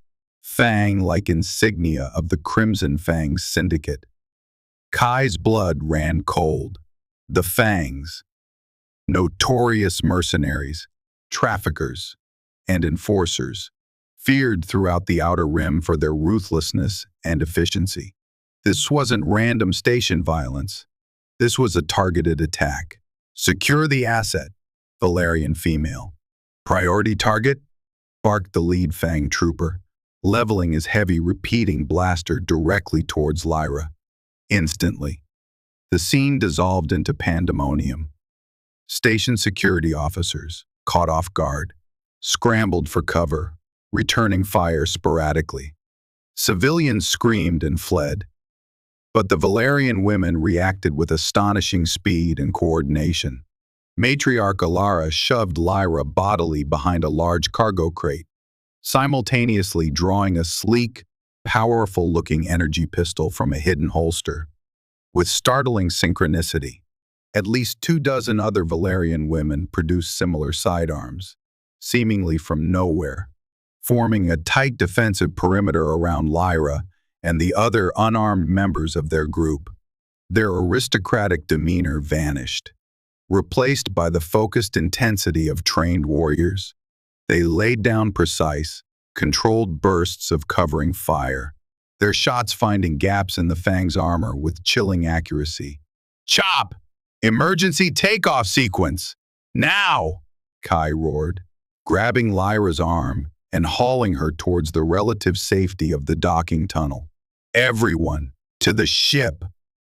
fang-like insignia of the Crimson Fangs Syndicate. Kai's blood ran cold. The Fangs, notorious mercenaries, traffickers, and enforcers, feared throughout the Outer Rim for their ruthlessness and efficiency. This wasn't random station violence. This was a targeted attack. Secure the asset, Valerian female. Priority target? Barked the lead Fang trooper, leveling his heavy repeating blaster directly towards Lyra. Instantly, the scene dissolved into pandemonium. Station security officers, caught off guard, scrambled for cover, returning fire sporadically. Civilians screamed and fled, but the Valerian women reacted with astonishing speed and coordination. Matriarch Alara shoved Lyra bodily behind a large cargo crate, simultaneously drawing a sleek, powerful-looking energy pistol from a hidden holster. With startling synchronicity, at least 24 other Valerian women produced similar sidearms, seemingly from nowhere, forming a tight defensive perimeter around Lyra and the other unarmed members of their group. Their aristocratic demeanor vanished, replaced by the focused intensity of trained warriors. They laid down precise, controlled bursts of covering fire, their shots finding gaps in the Fang's armor with chilling accuracy. "Chop! Emergency takeoff sequence! Now!" Kai roared, grabbing Lyra's arm and hauling her towards the relative safety of the docking tunnel. "Everyone, to the ship!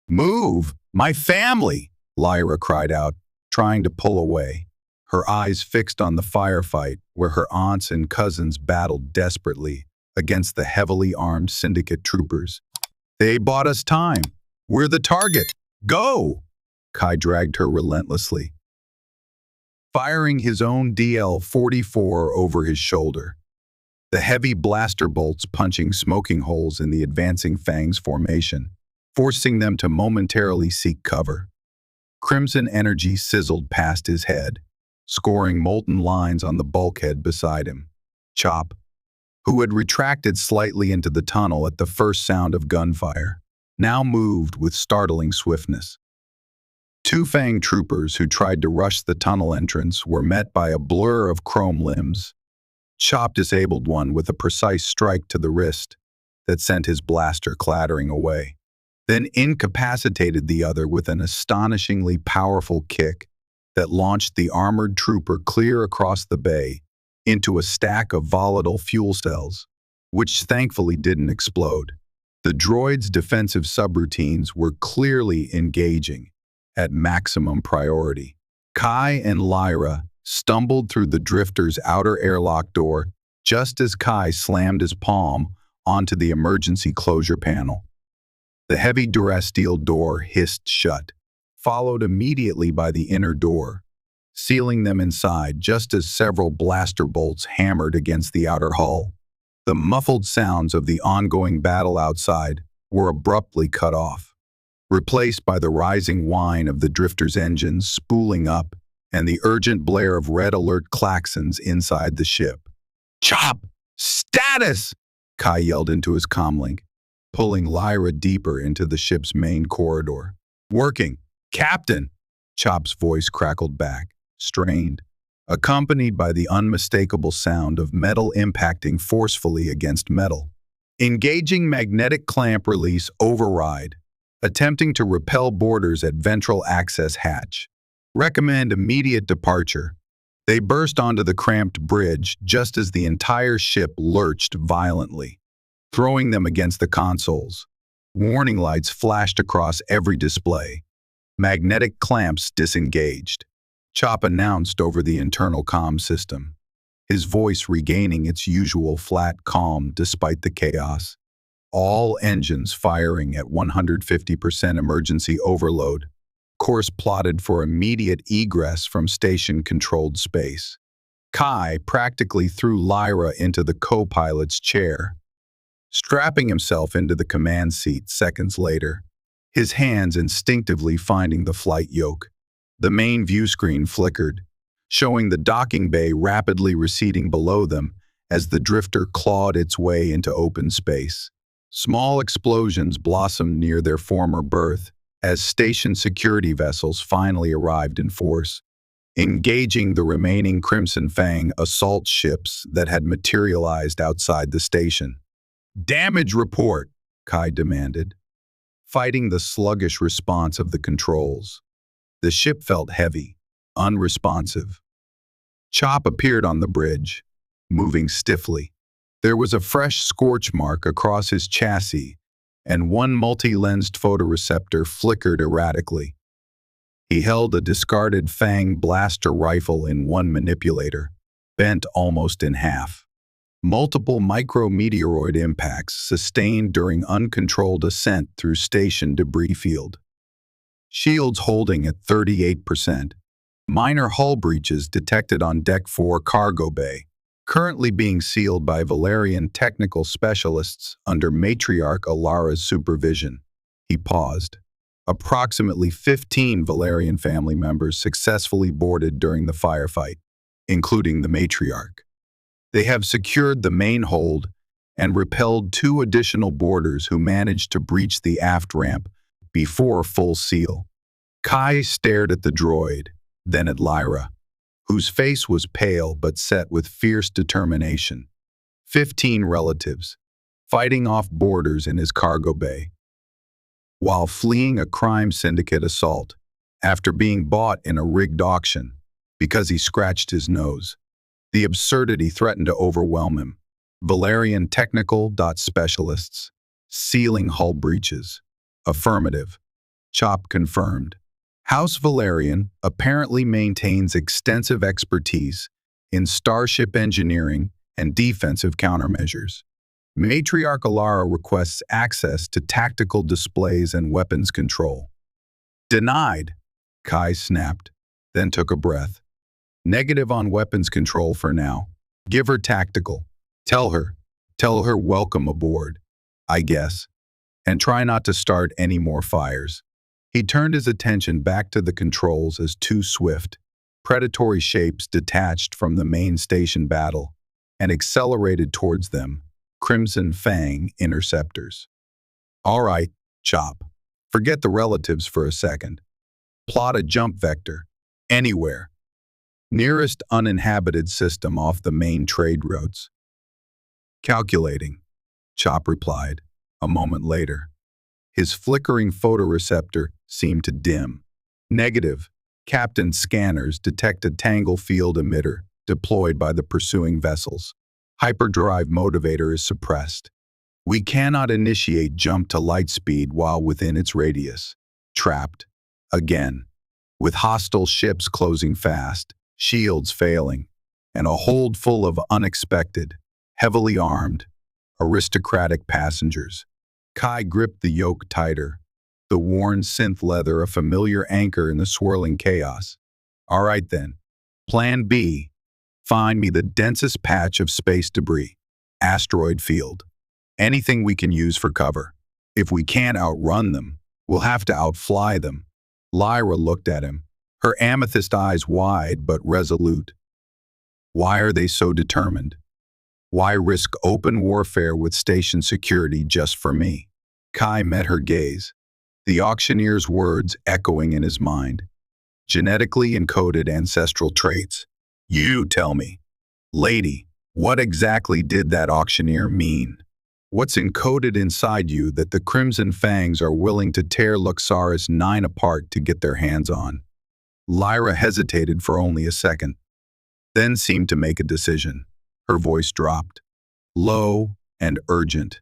Move! My family!" Lyra cried out, trying to pull away, her eyes fixed on the firefight where her aunts and cousins battled desperately against the heavily armed syndicate troopers. "They bought us time. We're the target. Go!" Kai dragged her relentlessly, firing his own DL-44 over his shoulder, the heavy blaster bolts punching smoking holes in the advancing Fang's formation, forcing them to momentarily seek cover. Crimson energy sizzled past his head, scoring molten lines on the bulkhead beside him. Chop, who had retracted slightly into the tunnel at the first sound of gunfire, now moved with startling swiftness. Two Fang troopers who tried to rush the tunnel entrance were met by a blur of chrome limbs. Chop disabled one with a precise strike to the wrist that sent his blaster clattering away, then incapacitated the other with an astonishingly powerful kick that launched the armored trooper clear across the bay into a stack of volatile fuel cells, which thankfully didn't explode. The droid's defensive subroutines were clearly engaging at maximum priority. Kai and Lyra stumbled through the drifter's outer airlock door just as Kai slammed his palm onto the emergency closure panel. The heavy durasteel door hissed shut, followed immediately by the inner door, sealing them inside just as several blaster bolts hammered against the outer hull. The muffled sounds of the ongoing battle outside were abruptly cut off, replaced by the rising whine of the drifter's engines spooling up and the urgent blare of red alert klaxons inside the ship. "Chop! Status!" Kai yelled into his comlink, pulling Lyra deeper into the ship's main corridor. "Working. Captain!" Chop's voice crackled back, strained, accompanied by the unmistakable sound of metal impacting forcefully against metal. "Engaging magnetic clamp release override. Attempting to repel boarders at ventral access hatch. Recommend immediate departure." They burst onto the cramped bridge just as the entire ship lurched violently, throwing them against the consoles. Warning lights flashed across every display. Magnetic clamps disengaged. Chop announced over the internal comm system, his voice regaining its usual flat calm despite the chaos. All engines firing at 150% emergency overload. Course plotted for immediate egress from station-controlled space. Kai practically threw Lyra into the co-pilot's chair, strapping himself into the command seat seconds later, his hands instinctively finding the flight yoke. The main view screen flickered, showing the docking bay rapidly receding below them as the drifter clawed its way into open space. Small explosions blossomed near their former berth as station security vessels finally arrived in force, engaging the remaining Crimson Fang assault ships that had materialized outside the station. "Damage report," Kai demanded, fighting the sluggish response of the controls. The ship felt heavy, unresponsive. Chop appeared on the bridge, moving stiffly. There was a fresh scorch mark across his chassis, and one multi-lensed photoreceptor flickered erratically. He held a discarded Fang blaster rifle in one manipulator, bent almost in half. Multiple micrometeoroid impacts sustained during uncontrolled ascent through station debris field. Shields holding at 38%. Minor hull breaches detected on Deck 4 cargo bay, currently being sealed by Valerian technical specialists under Matriarch Alara's supervision. He paused, Approximately 15 Valerian family members successfully boarded during the firefight, including the matriarch. They have secured the main hold and repelled 2 additional boarders who managed to breach the aft ramp before full seal. Kai stared at the droid, then at Lyra, whose face was pale but set with fierce determination. 15 relatives, fighting off boarders in his cargo bay, while fleeing a crime syndicate assault after being bought in a rigged auction because he scratched his nose. The absurdity threatened to overwhelm him. Valerian technical specialists, sealing hull breaches. Affirmative. Chop confirmed. House Valerian apparently maintains extensive expertise in starship engineering and defensive countermeasures. Matriarch Alara requests access to tactical displays and weapons control. Denied, Kai snapped, then took a breath. Negative on weapons control for now. Give her tactical. Tell her welcome aboard, I guess. And try not to start any more fires. He turned his attention back to the controls as 2 swift, predatory shapes detached from the main station battle and accelerated towards them, Crimson Fang interceptors. All right, Chop. Forget the relatives for a second. Plot a jump vector. Anywhere. Nearest uninhabited system off the main trade routes. Calculating, Chop replied, a moment later. His flickering photoreceptor seemed to dim. Negative. Captain's scanners detect a tangle field emitter deployed by the pursuing vessels. Hyperdrive motivator is suppressed. We cannot initiate jump to light speed while within its radius. Trapped. Again. With hostile ships closing fast, shields failing, and a hold full of unexpected, heavily armed, aristocratic passengers. Kai gripped the yoke tighter, the worn synth leather a familiar anchor in the swirling chaos. All right then. Plan B. Find me the densest patch of space debris, asteroid field. Anything we can use for cover. If we can't outrun them, we'll have to outfly them. Lyra looked at him, her amethyst eyes wide but resolute. Why are they so determined? Why risk open warfare with station security just for me? Kai met her gaze, the auctioneer's words echoing in his mind. Genetically encoded ancestral traits. You tell me, lady, what exactly did that auctioneer mean? What's encoded inside you that the Crimson Fangs are willing to tear Luxaris 9 apart to get their hands on? Lyra hesitated for only a second, then seemed to make a decision. Her voice dropped, low and urgent,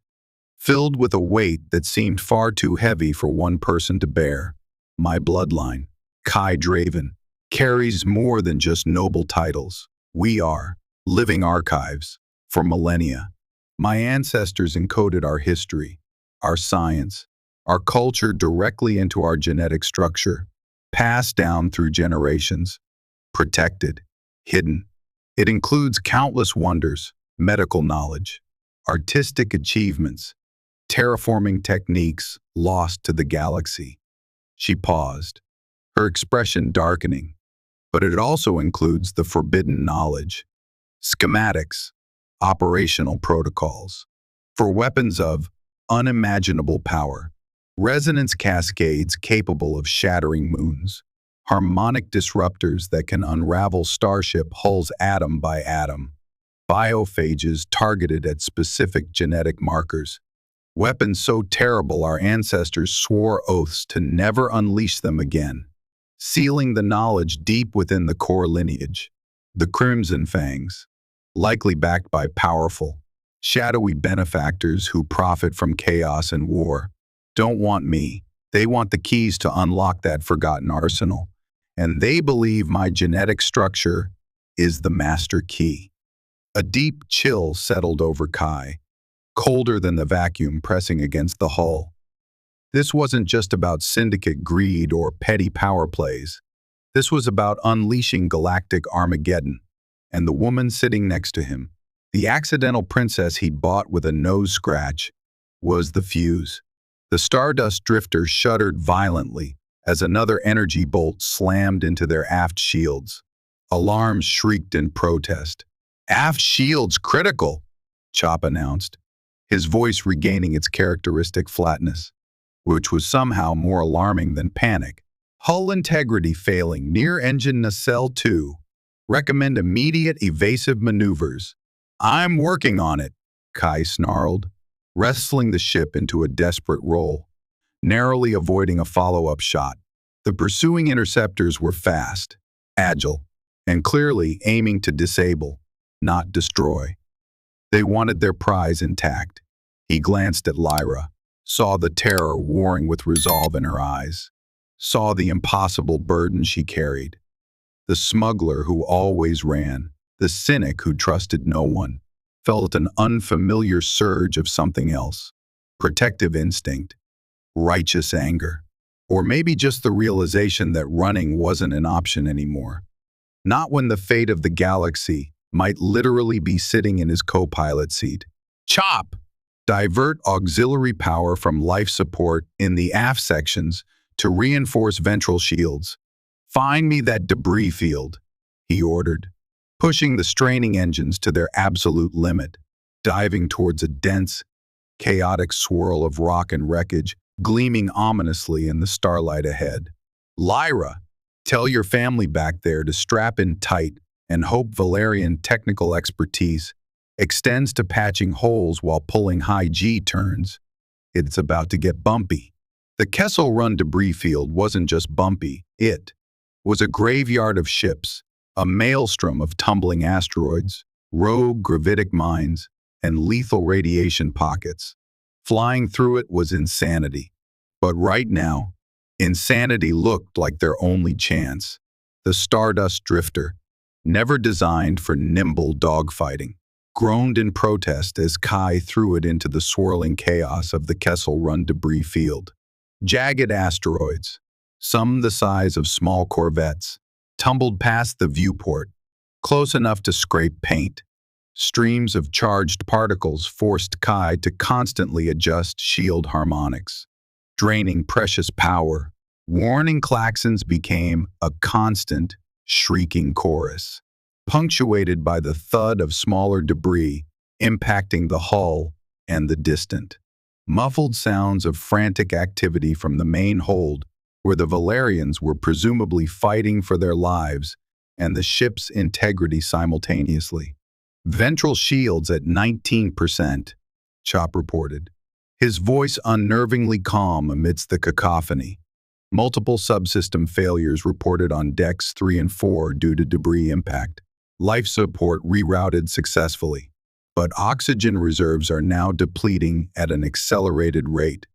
filled with a weight that seemed far too heavy for one person to bear. My bloodline, Kai Draven, carries more than just noble titles. We are living archives for millennia. My ancestors encoded our history, our science, our culture directly into our genetic structure, passed down through generations, protected, hidden. It includes countless wonders, medical knowledge, artistic achievements, terraforming techniques lost to the galaxy. She paused, her expression darkening. But it also includes the forbidden knowledge, schematics, operational protocols, for weapons of unimaginable power, resonance cascades capable of shattering moons, harmonic disruptors that can unravel starship hulls atom by atom, biophages targeted at specific genetic markers, weapons so terrible our ancestors swore oaths to never unleash them again, sealing the knowledge deep within the core lineage. The Crimson Fangs, likely backed by powerful, shadowy benefactors who profit from chaos and war, don't want me. They want the keys to unlock that forgotten arsenal. And they believe my genetic structure is the master key. A deep chill settled over Kai, colder than the vacuum pressing against the hull. This wasn't just about syndicate greed or petty power plays. This was about unleashing galactic Armageddon. And the woman sitting next to him, the accidental princess he bought with a nose scratch, was the fuse. The Stardust drifter shuddered violently as another energy bolt slammed into their aft shields. Alarms shrieked in protest. "Aft shields critical," Chop announced, his voice regaining its characteristic flatness, which was somehow more alarming than panic. "Hull integrity failing near engine nacelle 2. Recommend immediate evasive maneuvers." "I'm working on it," Kai snarled, wrestling the ship into a desperate roll, narrowly avoiding a follow-up shot. The pursuing interceptors were fast, agile, and clearly aiming to disable, not destroy. They wanted their prize intact. He glanced at Lyra, saw the terror warring with resolve in her eyes, saw the impossible burden she carried. The smuggler who always ran, the cynic who trusted no one, felt an unfamiliar surge of something else. Protective instinct, righteous anger, or maybe just the realization that running wasn't an option anymore. Not when the fate of the galaxy might literally be sitting in his co-pilot seat. "Chop! Divert auxiliary power from life support in the aft sections to reinforce ventral shields. Find me that debris field," he ordered, pushing the straining engines to their absolute limit, diving towards a dense, chaotic swirl of rock and wreckage gleaming ominously in the starlight ahead. "Lyra, tell your family back there to strap in tight and hope Valerian technical expertise extends to patching holes while pulling high G turns. It's about to get bumpy." The Kessel Run debris field wasn't just bumpy, it was a graveyard of ships, a maelstrom of tumbling asteroids, rogue gravitic mines, and lethal radiation pockets. Flying through it was insanity. But right now, insanity looked like their only chance. The Stardust drifter, never designed for nimble dogfighting, groaned in protest as Kai threw it into the swirling chaos of the Kessel Run debris field. Jagged asteroids, some the size of small corvettes, tumbled past the viewport, close enough to scrape paint. Streams of charged particles forced Kai to constantly adjust shield harmonics, draining precious power. Warning klaxons became a constant, shrieking chorus, punctuated by the thud of smaller debris impacting the hull and the distant. Muffled sounds of frantic activity from the main hold, where the Valerians were presumably fighting for their lives and the ship's integrity simultaneously. "Ventral shields at 19%, Chop reported, his voice unnervingly calm amidst the cacophony. Multiple subsystem failures reported on decks 3 and 4 due to debris impact. Life support rerouted successfully, but oxygen reserves are now depleting at an accelerated rate."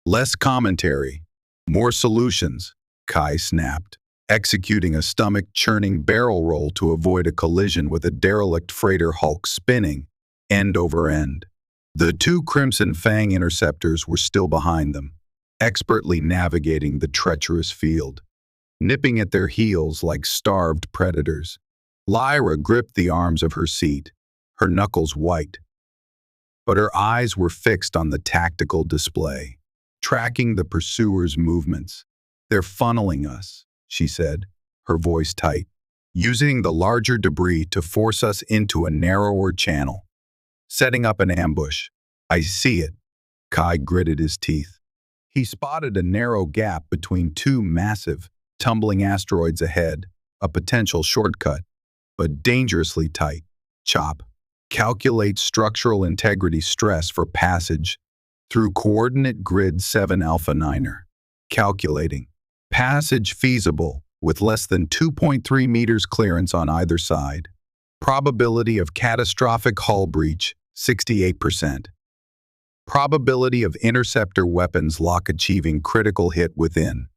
"Less commentary, more solutions," Kai snapped, executing a stomach-churning barrel roll to avoid a collision with a derelict freighter hulk spinning, end over end. The two Crimson Fang interceptors were still behind them, expertly navigating the treacherous field, nipping at their heels like starved predators. Lyra gripped the arms of her seat, her knuckles white, but her eyes were fixed on the tactical display, tracking the pursuers' movements. "They're funneling us," she said, her voice tight, "using the larger debris to force us into a narrower channel. Setting up an ambush." "I see it." Kai gritted his teeth. He spotted a narrow gap between two massive, tumbling asteroids ahead, a potential shortcut, but dangerously tight. "Chop. Calculate structural integrity stress for passage through coordinate grid 7 Alpha Niner. Calculating. Passage feasible with less than 2.3 meters clearance on either side. Probability of catastrophic hull breach, 68%. Probability of interceptor weapons lock achieving critical hit within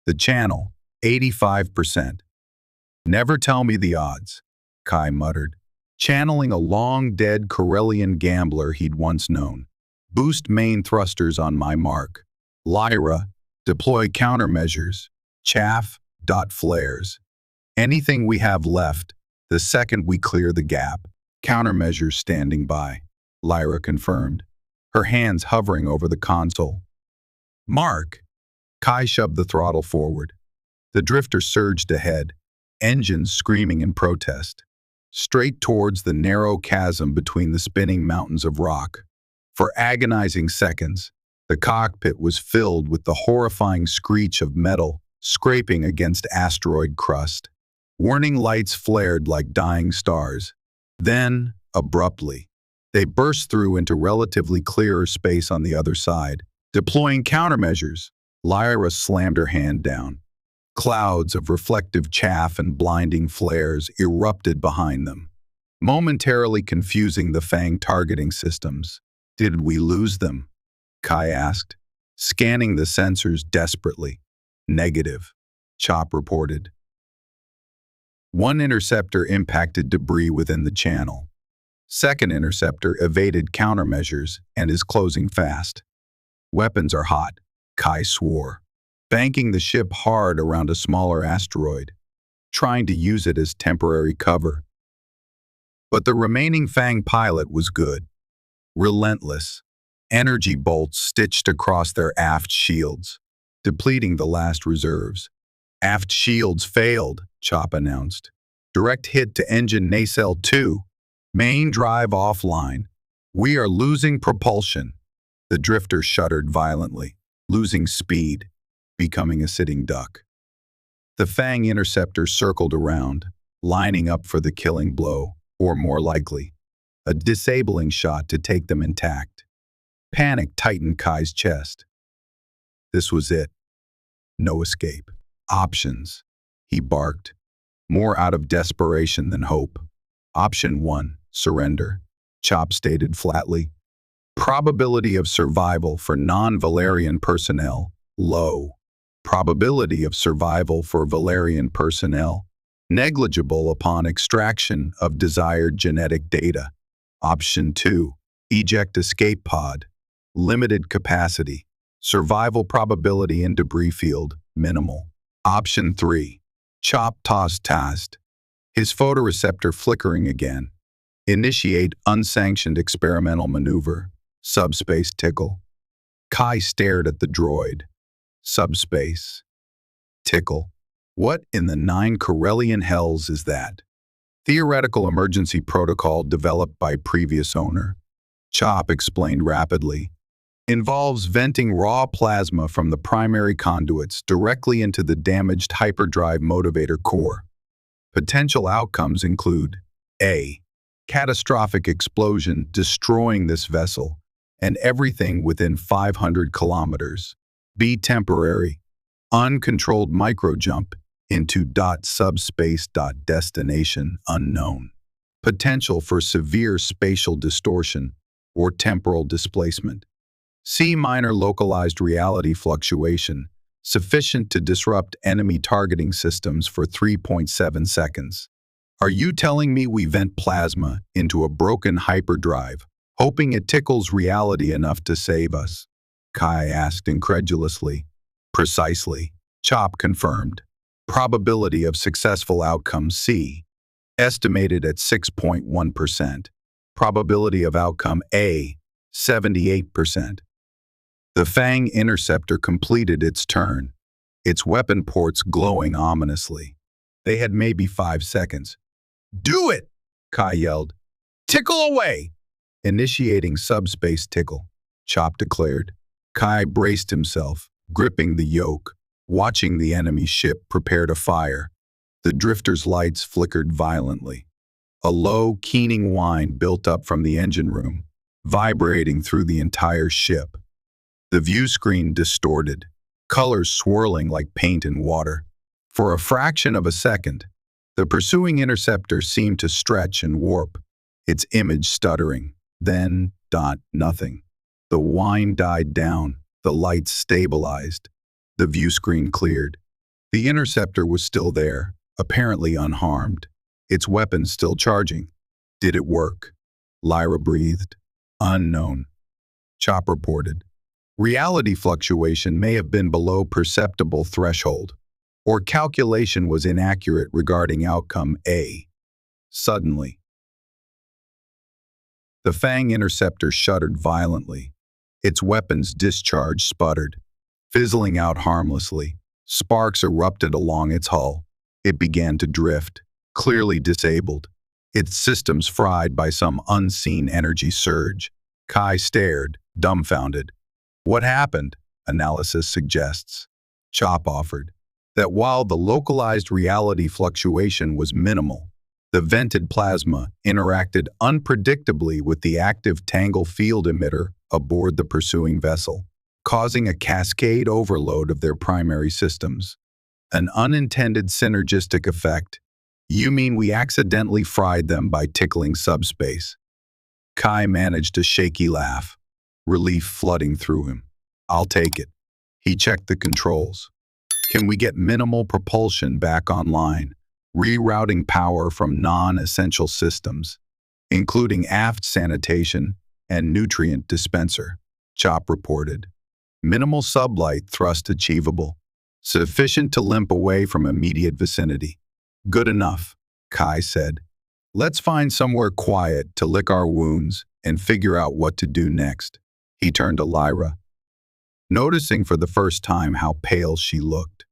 the channel, 85%. "Never tell me the odds," Kai muttered, channeling a long-dead Corellian gambler he'd once known. "Boost main thrusters on my mark. Lyra, deploy countermeasures. Chaff, dot flares. Anything we have left, the second we clear the gap. Countermeasures standing by," Lyra confirmed, her hands hovering over the console. Mark! Kai shoved the throttle forward. The drifter surged ahead, engines screaming in protest, straight towards the narrow chasm between the spinning mountains of rock. For agonizing seconds, the cockpit was filled with the horrifying screech of metal scraping against asteroid crust. Warning lights flared like dying stars. Then, abruptly, they burst through into relatively clearer space on the other side. Deploying countermeasures, Lyra slammed her hand down. Clouds of reflective chaff and blinding flares erupted behind them, momentarily confusing the Fang targeting systems. Did we lose them? Kai asked, scanning the sensors desperately. Negative, Chop reported. One interceptor impacted debris within the channel. Second interceptor evaded countermeasures and is closing fast. Weapons are hot, Kai swore, banking the ship hard around a smaller asteroid, trying to use it as temporary cover. But the remaining Fang pilot was good. Relentless, energy bolts stitched across their aft shields, depleting the last reserves. Aft shields failed, Chop announced. Direct hit to engine nacelle 2. Main drive offline. We are losing propulsion. The drifter shuddered violently, losing speed, becoming a sitting duck. The Fang interceptor circled around, lining up for the killing blow, or more likely, a disabling shot to take them intact. Panic tightened Kai's chest. This was it. No escape. Options, he barked, more out of desperation than hope. Option 1, surrender, Chop stated flatly. Probability of survival for non-Valerian personnel, low. Probability of survival for Valerian personnel, negligible upon extraction of desired genetic data. Option 2, eject escape pod, limited capacity. Survival probability in debris field, minimal. Option 3, Chop tasked, his photoreceptor flickering again. Initiate unsanctioned experimental maneuver, subspace tickle. Kai stared at the droid. Subspace. Tickle. What in the 9 Corellian hells is that? Theoretical emergency protocol developed by previous owner. Chop explained rapidly. Involves venting raw plasma from the primary conduits directly into the damaged hyperdrive motivator core. Potential outcomes include A. Catastrophic explosion destroying this vessel and everything within 500 kilometers. B. Temporary, uncontrolled microjump into subspace destination unknown. Potential for severe spatial distortion or temporal displacement. C. Minor localized reality fluctuation, sufficient to disrupt enemy targeting systems for 3.7 seconds. Are you telling me we vent plasma into a broken hyperdrive, hoping it tickles reality enough to save us? Kai asked incredulously. Precisely, Chop confirmed. Probability of successful outcome C, estimated at 6.1%. Probability of outcome A, 78%. The Fang interceptor completed its turn, its weapon ports glowing ominously. They had maybe 5 seconds. Do it! Kai yelled. Tickle away! Initiating subspace tickle, Chop declared. Kai braced himself, gripping the yoke, watching the enemy ship prepare to fire. The drifter's lights flickered violently. A low, keening whine built up from the engine room, vibrating through the entire ship. The view screen distorted, colors swirling like paint in water. For a fraction of a second, the pursuing interceptor seemed to stretch and warp, its image stuttering. Then, nothing. The whine died down, the lights stabilized. The view screen cleared. The interceptor was still there, apparently unharmed, its weapons still charging. Did it work? Lyra breathed. Unknown. Chop reported. Reality fluctuation may have been below perceptible threshold, or calculation was inaccurate regarding outcome A. Suddenly, the Fang interceptor shuddered violently. Its weapons discharge sputtered. Fizzling out harmlessly, sparks erupted along its hull. It began to drift, clearly disabled, its systems fried by some unseen energy surge. Kai stared, dumbfounded. What happened? Analysis suggests. Chop offered that while the localized reality fluctuation was minimal, the vented plasma interacted unpredictably with the active tangle field emitter aboard the pursuing vessel, causing a cascade overload of their primary systems. An unintended synergistic effect. You mean we accidentally fried them by tickling subspace? Kai managed a shaky laugh, relief flooding through him. I'll take it. He checked the controls. Can we get minimal propulsion back online, rerouting power from non-essential systems, including aft sanitation and nutrient dispenser? Chop reported. Minimal sublight thrust achievable, sufficient to limp away from immediate vicinity. Good enough, Kai said. Let's find somewhere quiet to lick our wounds and figure out what to do next. He turned to Lyra, noticing for the first time how pale she looked,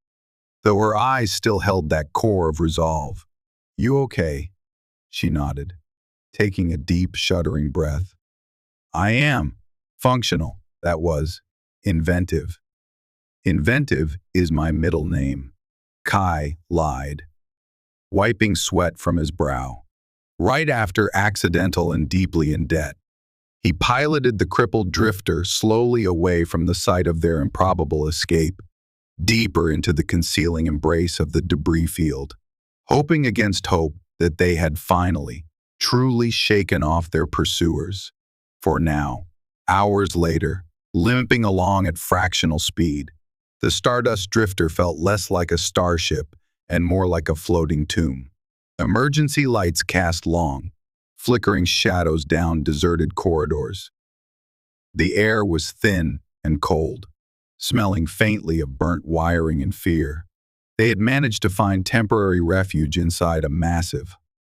though her eyes still held that core of resolve. You okay? She nodded, taking a deep, shuddering breath. I am. Functional, that was. Inventive. Inventive is my middle name. Kai lied, wiping sweat from his brow. Right after accidental and deeply in debt, he piloted the crippled drifter slowly away from the site of their improbable escape, deeper into the concealing embrace of the debris field, hoping against hope that they had finally, truly shaken off their pursuers. For now, hours later, limping along at fractional speed, the Stardust drifter felt less like a starship and more like a floating tomb. Emergency lights cast long, flickering shadows down deserted corridors. The air was thin and cold, smelling faintly of burnt wiring and fear. They had managed to find temporary refuge inside a massive,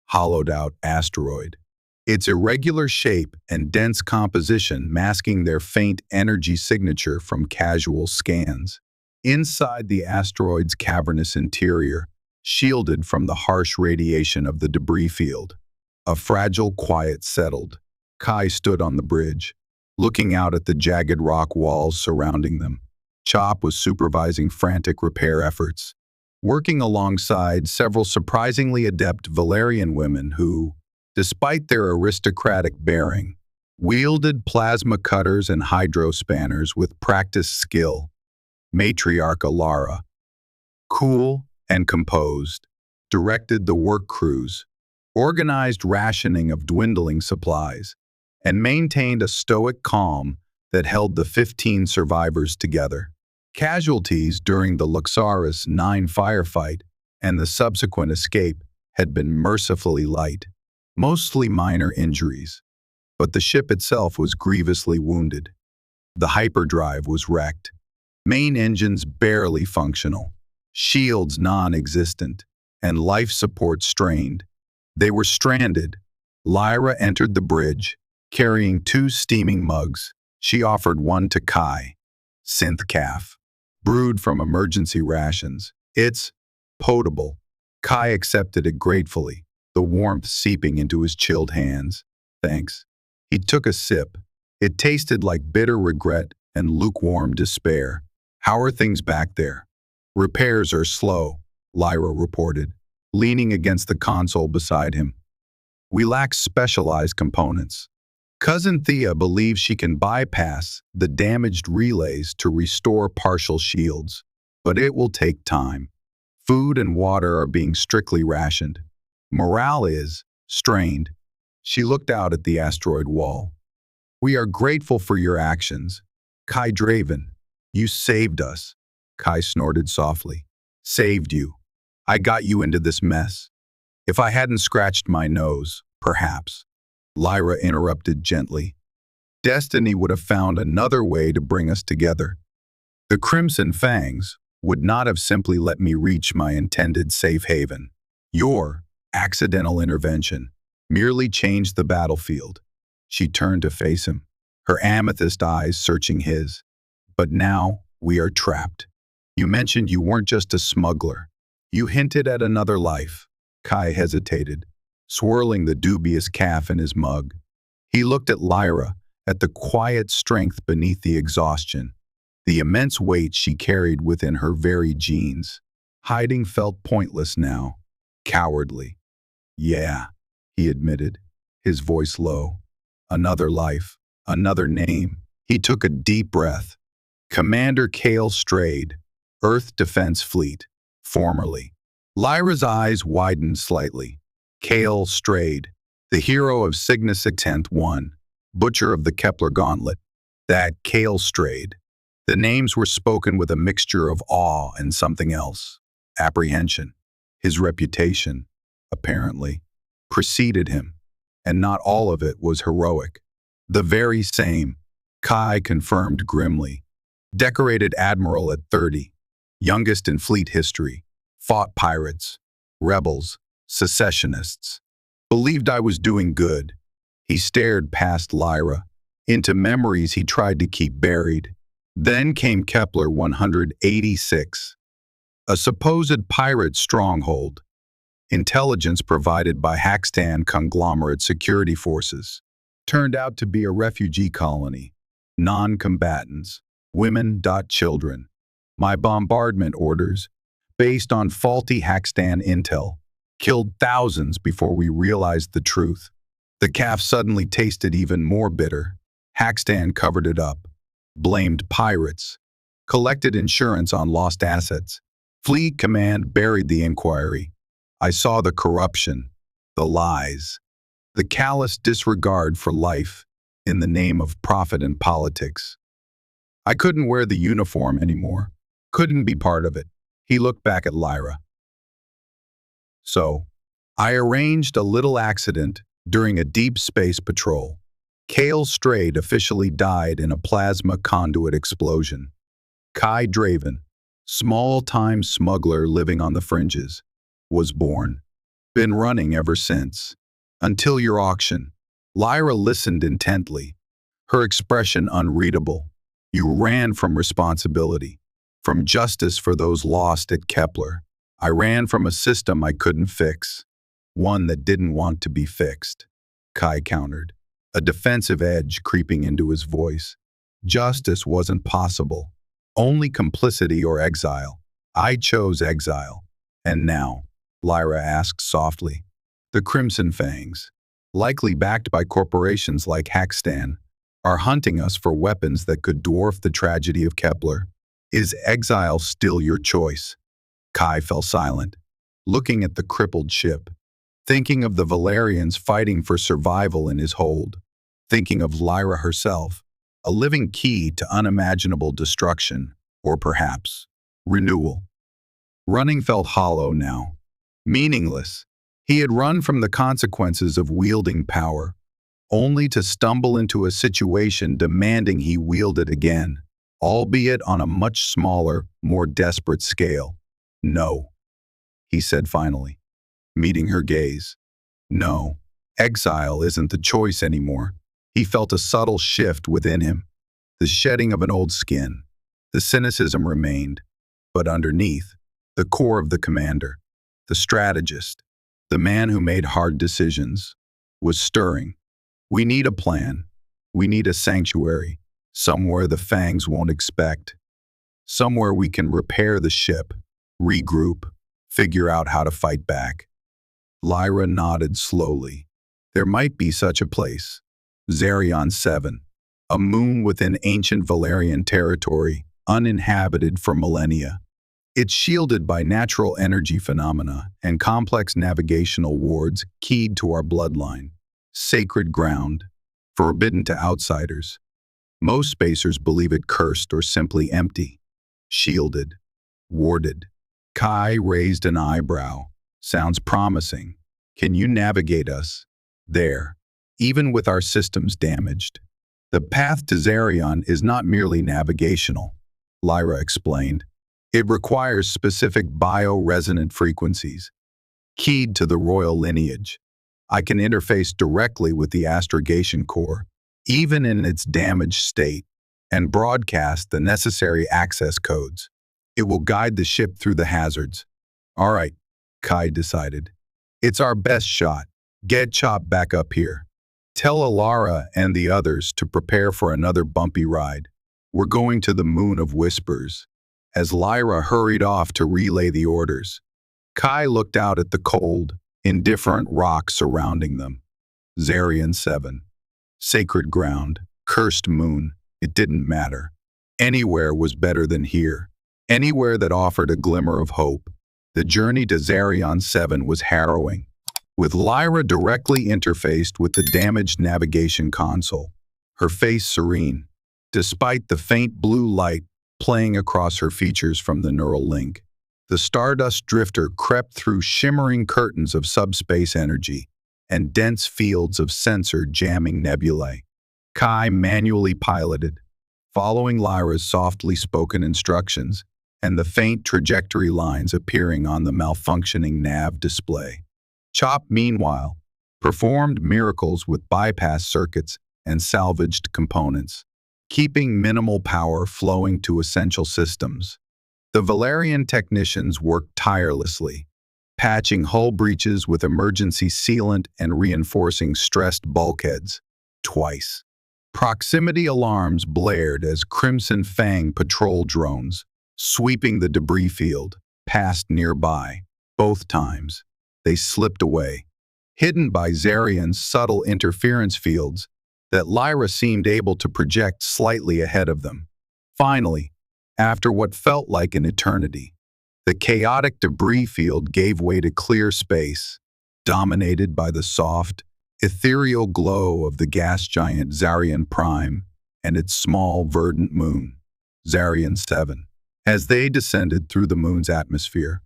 hollowed-out asteroid, its irregular shape and dense composition masking their faint energy signature from casual scans. Inside the asteroid's cavernous interior, shielded from the harsh radiation of the debris field, a fragile quiet settled. Kai stood on the bridge, looking out at the jagged rock walls surrounding them. Chop was supervising frantic repair efforts, working alongside several surprisingly adept Valerian women who, despite their aristocratic bearing, wielded plasma cutters and hydro spanners with practiced skill. Matriarch Alara, cool and composed, directed the work crews, organized rationing of dwindling supplies, and maintained a stoic calm that held the 15 survivors together. Casualties during the Luxaris 9 firefight and the subsequent escape had been mercifully light, mostly minor injuries, but the ship itself was grievously wounded. The hyperdrive was wrecked, main engines barely functional, shields non-existent, and life support strained. They were stranded. Lyra entered the bridge, carrying 2 steaming mugs. She offered one to Kai, synth calf, brewed from emergency rations. It's potable. Kai accepted it gratefully, the warmth seeping into his chilled hands. Thanks. He took a sip. It tasted like bitter regret and lukewarm despair. How are things back there? Repairs are slow, Lyra reported, leaning against the console beside him. We lack specialized components. Cousin Thea believes she can bypass the damaged relays to restore partial shields, but it will take time. Food and water are being strictly rationed. Morale is strained. She looked out at the asteroid wall. We are grateful for your actions. Kai Draven, you saved us. Kai snorted softly. Saved you. I got you into this mess. If I hadn't scratched my nose, perhaps. Lyra interrupted gently. Destiny would have found another way to bring us together. The Crimson Fangs would not have simply let me reach my intended safe haven. Your accidental intervention merely changed the battlefield. She turned to face him, her amethyst eyes searching his. But now We are trapped. You mentioned you weren't just a smuggler. You hinted at another life. Kai hesitated, swirling the dubious calf in his mug. He looked at Lyra, at the quiet strength beneath the exhaustion, the immense weight she carried within her very genes. Hiding felt pointless now, cowardly. Yeah, he admitted, his voice low. Another life, another name. He took a deep breath. Commander Kale Strayed, Earth Defense Fleet, formerly. Lyra's eyes widened slightly. Kale Strayed, the hero of Cygnus Extent 1, butcher of the Kepler Gauntlet. That Kale Strayed. The names were spoken with a mixture of awe and something else. Apprehension. His reputation, apparently, preceded him, and not all of it was heroic. The very same, Kai confirmed grimly. Decorated admiral at 30, youngest in fleet history, fought pirates, rebels, secessionists. Believed I was doing good. He stared past Lyra, into memories he tried to keep buried. Then came Kepler 186, a supposed pirate stronghold, intelligence provided by Haxtan conglomerate security forces. Turned out to be a refugee colony, non-combatants, women, children. My bombardment orders, based on faulty Haxtan intel, killed thousands before we realized the truth. The calf suddenly tasted even more bitter. Haxtan covered it up, blamed pirates, collected insurance on lost assets. Fleet Command buried the inquiry. I saw the corruption, the lies, the callous disregard for life in the name of profit and politics. I couldn't wear the uniform anymore, couldn't be part of it. He looked back at Lyra. So, I arranged a little accident during a deep space patrol. Kale Strayed officially died in a plasma conduit explosion. Kai Draven, small-time smuggler living on the fringes, was born. Been running ever since. Until your auction. Lyra listened intently, her expression unreadable. You ran from responsibility, from justice for those lost at Kepler. I ran from a system I couldn't fix, one that didn't want to be fixed. Kai countered, a defensive edge creeping into his voice. Justice wasn't possible. Only complicity or exile. I chose exile. And now, Lyra asked softly, the Crimson Fangs, likely backed by corporations like Haxtan, are hunting us for weapons that could dwarf the tragedy of Kepler. Is exile still your choice? Kai fell silent, looking at the crippled ship, thinking of the Valerians fighting for survival in his hold, thinking of Lyra herself, a living key to unimaginable destruction, or perhaps renewal. Running felt hollow now, meaningless. He had run from the consequences of wielding power, only to stumble into a situation demanding he wield it again, albeit on a much smaller, more desperate scale. No, he said finally, meeting her gaze. No, exile isn't the choice anymore. He felt a subtle shift within him, the shedding of an old skin. The cynicism remained, but underneath, the core of the commander, the strategist, the man who made hard decisions, was stirring. We need a plan. We need a sanctuary, somewhere the Fangs won't expect. Somewhere we can repair the ship, regroup, figure out how to fight back. Lyra nodded slowly. There might be such a place. Zarion 7, a moon within ancient Valerian territory, uninhabited for millennia. It's shielded by natural energy phenomena and complex navigational wards keyed to our bloodline. Sacred ground, forbidden to outsiders. Most spacers believe it cursed or simply empty. Shielded, warded. Kai raised an eyebrow. Sounds promising. Can you navigate us there, even with our systems damaged? The path to Zarion is not merely navigational, Lyra explained. It requires specific bio-resonant frequencies, keyed to the royal lineage. I can interface directly with the astrogation core, even in its damaged state, and broadcast the necessary access codes. It will guide the ship through the hazards. All right, Kai decided. It's our best shot. Get Chop back up here. Tell Alara and the others to prepare for another bumpy ride. We're going to the Moon of Whispers. As Lyra hurried off to relay the orders, Kai looked out at the cold, indifferent rock surrounding them. Zarian 7. Sacred ground, cursed moon, it didn't matter. Anywhere was better than here. Anywhere that offered a glimmer of hope. The journey to Zarian 7 was harrowing, with Lyra directly interfaced with the damaged navigation console, her face serene, despite the faint blue light playing across her features from the neural link. The Stardust Drifter crept through shimmering curtains of subspace energy and dense fields of sensor jamming nebulae. Kai manually piloted, following Lyra's softly spoken instructions and the faint trajectory lines appearing on the malfunctioning nav display. Chop, meanwhile, performed miracles with bypass circuits and salvaged components, keeping minimal power flowing to essential systems. The Valerian technicians worked tirelessly, patching hull breaches with emergency sealant and reinforcing stressed bulkheads twice. Proximity alarms blared as Crimson Fang patrol drones, sweeping the debris field, passed nearby. Both times, they slipped away, hidden by Zarian's subtle interference fields that Lyra seemed able to project slightly ahead of them. Finally, after what felt like an eternity, the chaotic debris field gave way to clear space, dominated by the soft, ethereal glow of the gas giant Zarian Prime and its small, verdant moon, Zarian 7. As they descended through the moon's atmosphere,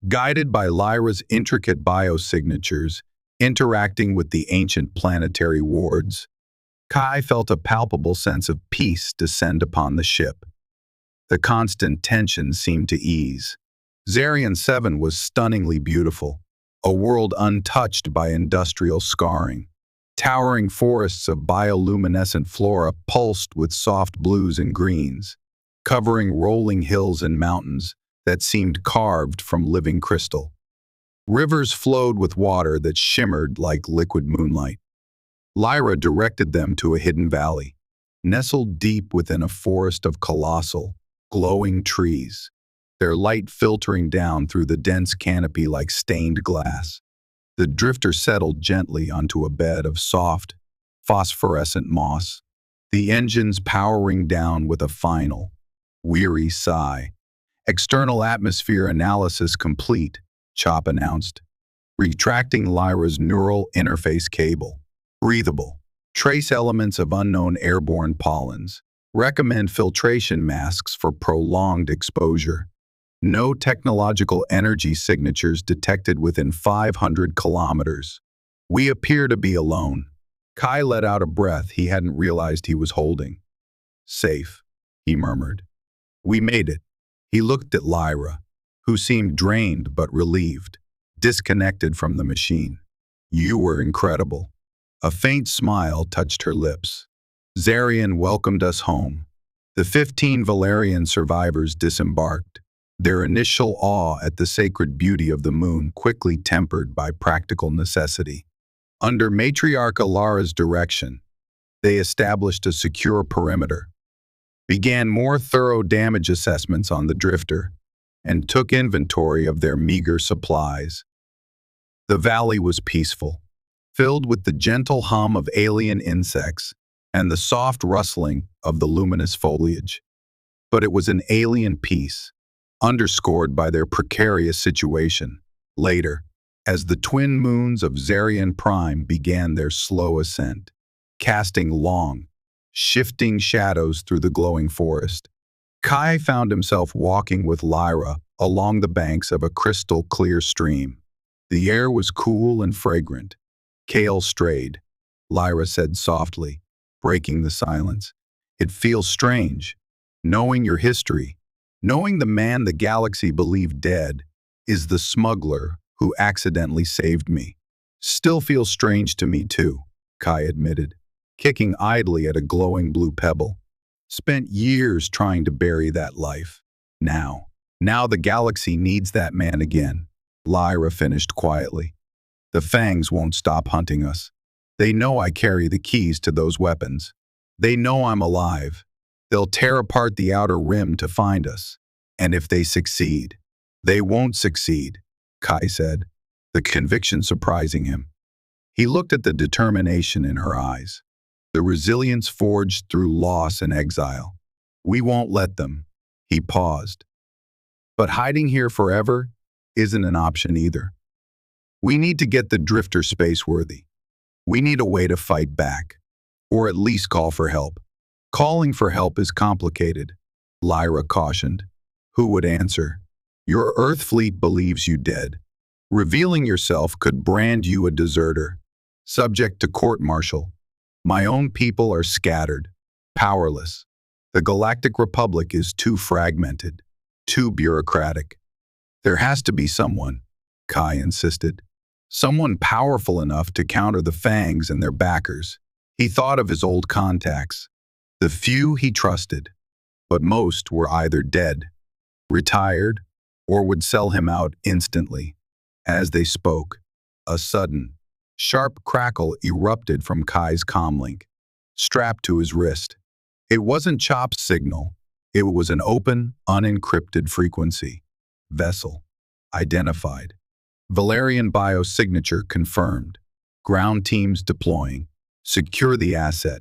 guided by Lyra's intricate biosignatures interacting with the ancient planetary wards, Kai felt a palpable sense of peace descend upon the ship. The constant tension seemed to ease. Zarian 7 was stunningly beautiful, a world untouched by industrial scarring. Towering forests of bioluminescent flora pulsed with soft blues and greens, covering rolling hills and mountains that seemed carved from living crystal. Rivers flowed with water that shimmered like liquid moonlight. Lyra directed them to a hidden valley, nestled deep within a forest of colossal, glowing trees, their light filtering down through the dense canopy like stained glass. The drifter settled gently onto a bed of soft, phosphorescent moss, the engines powering down with a final, weary sigh. External atmosphere analysis complete, Chop announced, retracting Lyra's neural interface cable. Breathable. Trace elements of unknown airborne pollens. Recommend filtration masks for prolonged exposure. No technological energy signatures detected within 500 kilometers. We appear to be alone. Kai let out a breath he hadn't realized he was holding. Safe, he murmured. We made it. He looked at Lyra, who seemed drained but relieved, disconnected from the machine. You were incredible. A faint smile touched her lips. Zarian welcomed us home. The 15 Valerian survivors disembarked, their initial awe at the sacred beauty of the moon quickly tempered by practical necessity. Under Matriarch Alara's direction, they established a secure perimeter, began more thorough damage assessments on the drifter, and took inventory of their meager supplies. The valley was peaceful, filled with the gentle hum of alien insects and the soft rustling of the luminous foliage. But it was an alien peace, underscored by their precarious situation. Later, as the twin moons of Zarian Prime began their slow ascent, casting long, shifting shadows through the glowing forest, Kai found himself walking with Lyra along the banks of a crystal-clear stream. The air was cool and fragrant. Kale strayed, Lyra said softly, breaking the silence. It feels strange, knowing your history, knowing the man the galaxy believed dead is the smuggler who accidentally saved me. Still feels strange to me too, Kai admitted, kicking idly at a glowing blue pebble. Spent years trying to bury that life. Now the galaxy needs that man again, Lyra finished quietly. The Fangs won't stop hunting us. They know I carry the keys to those weapons. They know I'm alive. They'll tear apart the outer rim to find us. And if they succeed, they won't succeed, Kai said, the conviction surprising him. He looked at the determination in her eyes, the resilience forged through loss and exile. We won't let them. He paused. But hiding here forever isn't an option either. We need to get the drifter space-worthy. We need a way to fight back, or at least call for help. Calling for help is complicated, Lyra cautioned. Who would answer? Your Earth fleet believes you dead. Revealing yourself could brand you a deserter, subject to court-martial. My own people are scattered, powerless. The Galactic Republic is too fragmented, too bureaucratic. There has to be someone, Kai insisted. Someone powerful enough to counter the Fangs and their backers. He thought of his old contacts, the few he trusted, but most were either dead, retired, or would sell him out instantly. As they spoke, a sudden, sharp crackle erupted from Kai's comlink, strapped to his wrist. It wasn't Chop's signal. It was an open, unencrypted frequency. Vessel. Identified. Valerian biosignature confirmed. Ground teams deploying. Secure the asset.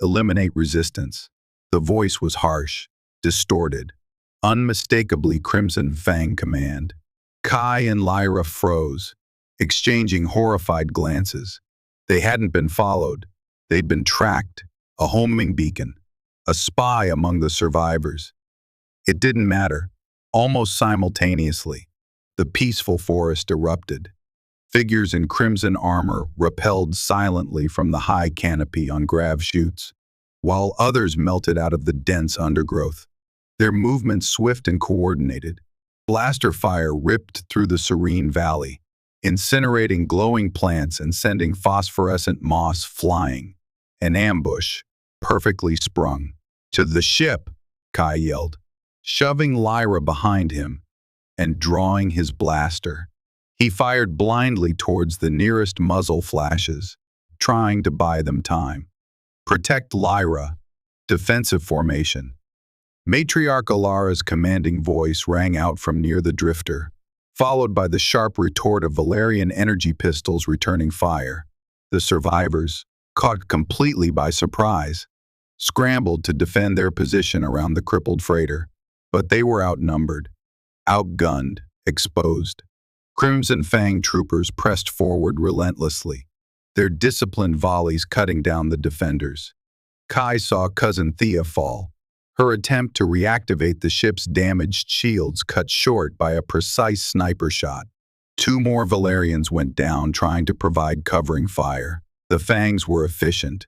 Eliminate resistance. The voice was harsh, distorted, unmistakably Crimson Fang command. Kai and Lyra froze, exchanging horrified glances. They hadn't been followed. They'd been tracked, a homing beacon, a spy among the survivors. It didn't matter. Almost simultaneously, the peaceful forest erupted. Figures in crimson armor rappelled silently from the high canopy on grav chutes, while others melted out of the dense undergrowth. Their movements swift and coordinated. Blaster fire ripped through the serene valley, incinerating glowing plants and sending phosphorescent moss flying. An ambush, perfectly sprung. To the ship, Kai yelled, shoving Lyra behind him and drawing his blaster. He fired blindly towards the nearest muzzle flashes, trying to buy them time. Protect Lyra. Defensive formation. Matriarch Alara's commanding voice rang out from near the drifter, followed by the sharp retort of Valerian energy pistols returning fire. The survivors, caught completely by surprise, scrambled to defend their position around the crippled freighter, but they were outnumbered, outgunned, exposed. Crimson Fang troopers pressed forward relentlessly, their disciplined volleys cutting down the defenders. Kai saw Cousin Thea fall, her attempt to reactivate the ship's damaged shields cut short by a precise sniper shot. Two more Valerians went down trying to provide covering fire. The Fangs were efficient,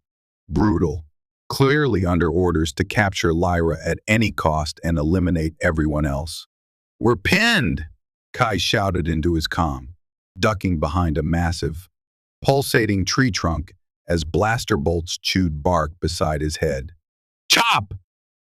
brutal, clearly under orders to capture Lyra at any cost and eliminate everyone else. We're pinned! Kai shouted into his comm, ducking behind a massive, pulsating tree trunk as blaster bolts chewed bark beside his head. Chop!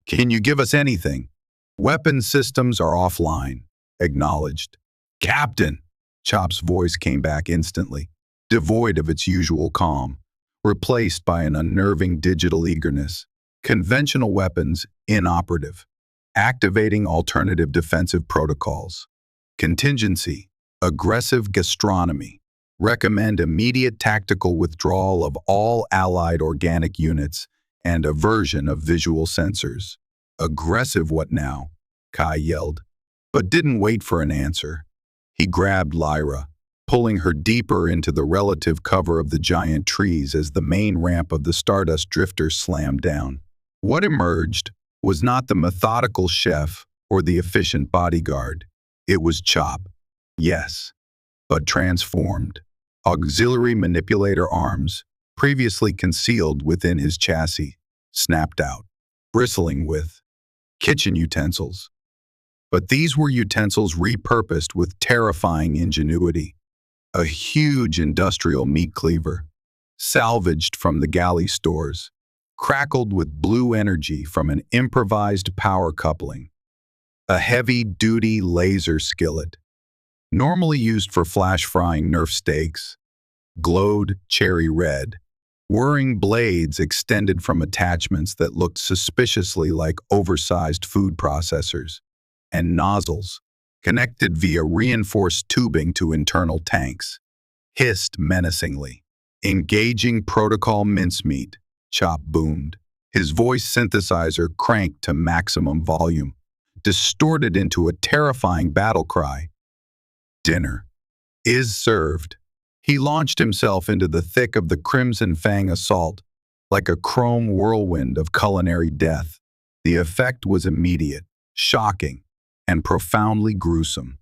Can you give us anything? Weapon systems are offline, acknowledged. Captain! Chop's voice came back instantly, devoid of its usual calm, replaced by an unnerving digital eagerness. Conventional weapons inoperative. Activating alternative defensive protocols. Contingency. Aggressive gastronomy. Recommend immediate tactical withdrawal of all allied organic units and aversion of visual sensors. Aggressive what now? Kai yelled, but didn't wait for an answer. He grabbed Lyra, pulling her deeper into the relative cover of the giant trees as the main ramp of the Stardust Drifter slammed down. What emerged was not the methodical chef or the efficient bodyguard. It was Chop. Yes, but transformed. Auxiliary manipulator arms, previously concealed within his chassis, snapped out, bristling with kitchen utensils. But these were utensils repurposed with terrifying ingenuity. A huge industrial meat cleaver, salvaged from the galley stores, crackled with blue energy from an improvised power coupling. A heavy-duty laser skillet, normally used for flash-frying Nerf steaks, glowed cherry red. Whirring blades extended from attachments that looked suspiciously like oversized food processors, and nozzles, connected via reinforced tubing to internal tanks, hissed menacingly. Engaging Protocol Mincemeat, Chop boomed. His voice synthesizer cranked to maximum volume, distorted into a terrifying battle cry. Dinner is served. He launched himself into the thick of the Crimson Fang assault, like a chrome whirlwind of culinary death. The effect was immediate, shocking, and profoundly gruesome.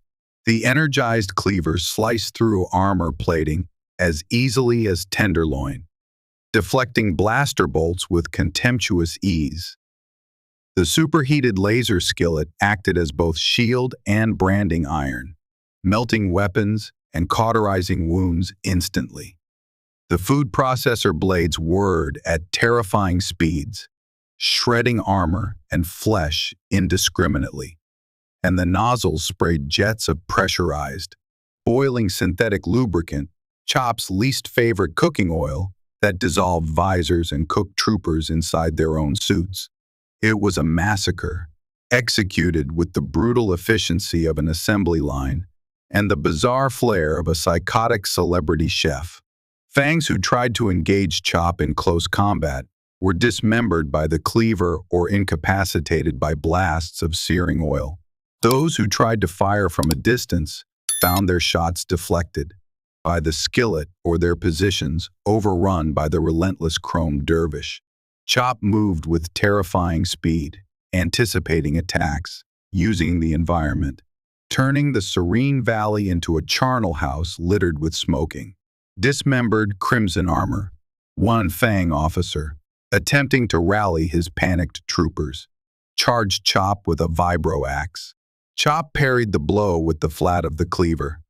The energized cleaver sliced through armor plating as easily as tenderloin, deflecting blaster bolts with contemptuous ease. The superheated laser skillet acted as both shield and branding iron, melting weapons and cauterizing wounds instantly. The food processor blades whirred at terrifying speeds, shredding armor and flesh indiscriminately, and the nozzles sprayed jets of pressurized, boiling synthetic lubricant, Chop's least favorite cooking oil, that dissolved visors and cooked troopers inside their own suits. It was a massacre, executed with the brutal efficiency of an assembly line and the bizarre flair of a psychotic celebrity chef. Fangs who tried to engage Chop in close combat were dismembered by the cleaver or incapacitated by blasts of searing oil. Those who tried to fire from a distance found their shots deflected by the skillet or their positions overrun by the relentless chrome dervish. Chop moved with terrifying speed, anticipating attacks, using the environment, turning the serene valley into a charnel house littered with smoking, dismembered crimson armor. One Fang officer, attempting to rally his panicked troopers, charged Chop with a vibro axe. Chop parried the blow with the flat of the cleaver,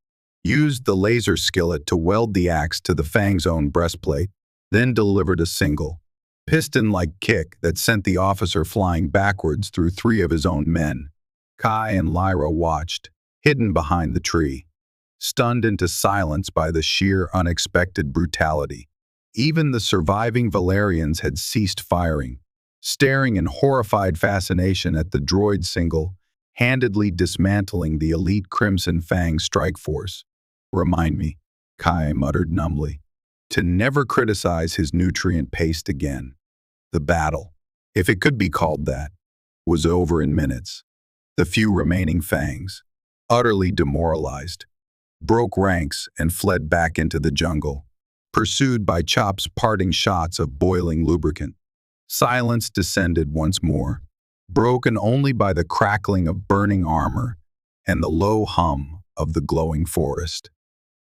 used the laser skillet to weld the axe to the Fang's own breastplate, then delivered a single, piston-like kick that sent the officer flying backwards through three of his own men. Kai and Lyra watched, hidden behind the tree, stunned into silence by the sheer unexpected brutality. Even the surviving Valerians had ceased firing, staring in horrified fascination at the droid single-handedly dismantling the elite Crimson Fang strike force. "Remind me," Kai muttered numbly, to never criticize his nutrient paste again. The battle, if it could be called that, was over in minutes. The few remaining Fangs, utterly demoralized, broke ranks and fled back into the jungle, pursued by Chop's parting shots of boiling lubricant. Silence descended once more, broken only by the crackling of burning armor and the low hum of the glowing forest.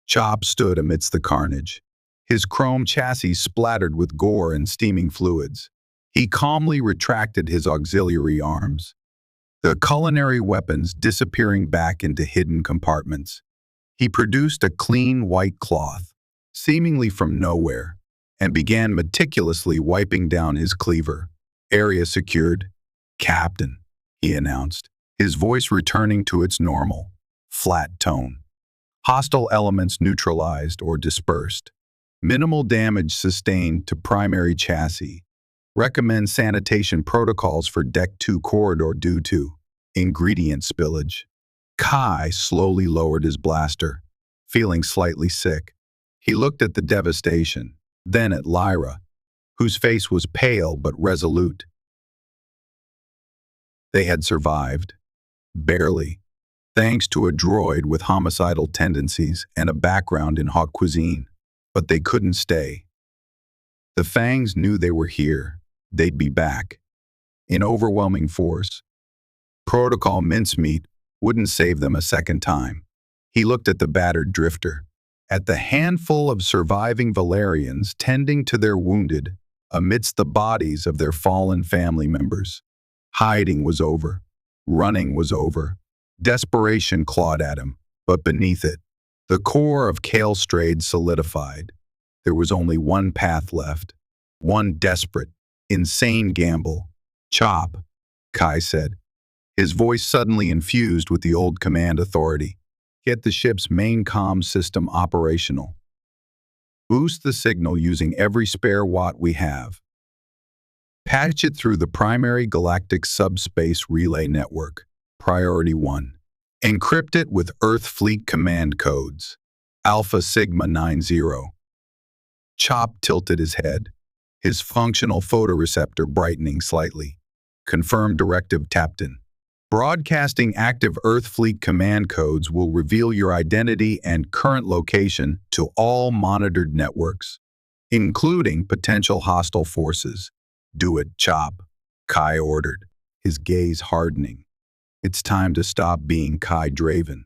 Chop stood amidst the carnage, his chrome chassis splattered with gore and steaming fluids. He calmly retracted his auxiliary arms, the culinary weapons disappearing back into hidden compartments. He produced a clean white cloth, seemingly from nowhere, and began meticulously wiping down his cleaver. "Area secured, Captain," he announced, his voice returning to its normal, flat tone. "Hostile elements neutralized or dispersed. Minimal damage sustained to primary chassis. Recommend sanitation protocols for Deck 2 corridor due to ingredient spillage." Kai slowly lowered his blaster, feeling slightly sick. He looked at the devastation, then at Lyra, whose face was pale but resolute. They had survived, barely, thanks to a droid with homicidal tendencies and a background in haute cuisine, but they couldn't stay. The Fangs knew they were here. They'd be back, in overwhelming force. Protocol Mincemeat wouldn't save them a second time. He looked at the battered drifter, at the handful of surviving Valerians tending to their wounded amidst the bodies of their fallen family members. Hiding was over. Running was over. Desperation clawed at him, but beneath it, the core of Kale Strayed solidified. There was only one path left, one desperate, Insane gamble. Chop, Kai said, his voice suddenly infused with the old command authority. Get the ship's main comm system operational. Boost the signal using every spare watt we have. Patch it through the primary galactic subspace relay network. Priority 1. Encrypt it with Earth Fleet command codes. Alpha Sigma 90. Chop tilted his head, his functional photoreceptor brightening slightly. Confirmed directive, Captain. Broadcasting active Earth Fleet command codes will reveal your identity and current location to all monitored networks, including potential hostile forces. Do it, Chop, Kai ordered, his gaze hardening. It's time to stop being Kai Draven.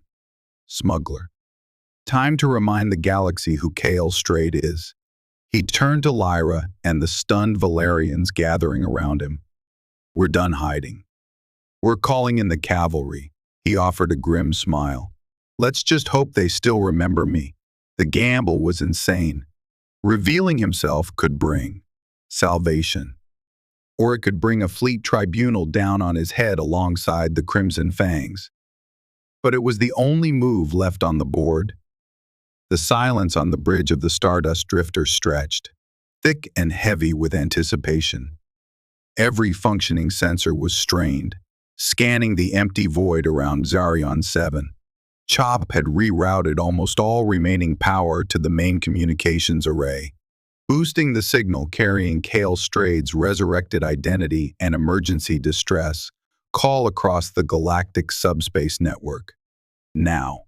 Smuggler. Time to remind the galaxy who Kale Straight is. He turned to Lyra and the stunned Valerians gathering around him. We're done hiding. We're calling in the cavalry, he offered a grim smile. Let's just hope they still remember me. The gamble was insane. Revealing himself could bring salvation. Or it could bring a fleet tribunal down on his head alongside the Crimson Fangs. But it was the only move left on the board. The silence on the bridge of the Stardust Drifter stretched, thick and heavy with anticipation. Every functioning sensor was strained, scanning the empty void around Zarion 7. Chop had rerouted almost all remaining power to the main communications array, boosting the signal carrying Kale Straight's resurrected identity and emergency distress call across the galactic subspace network. Now,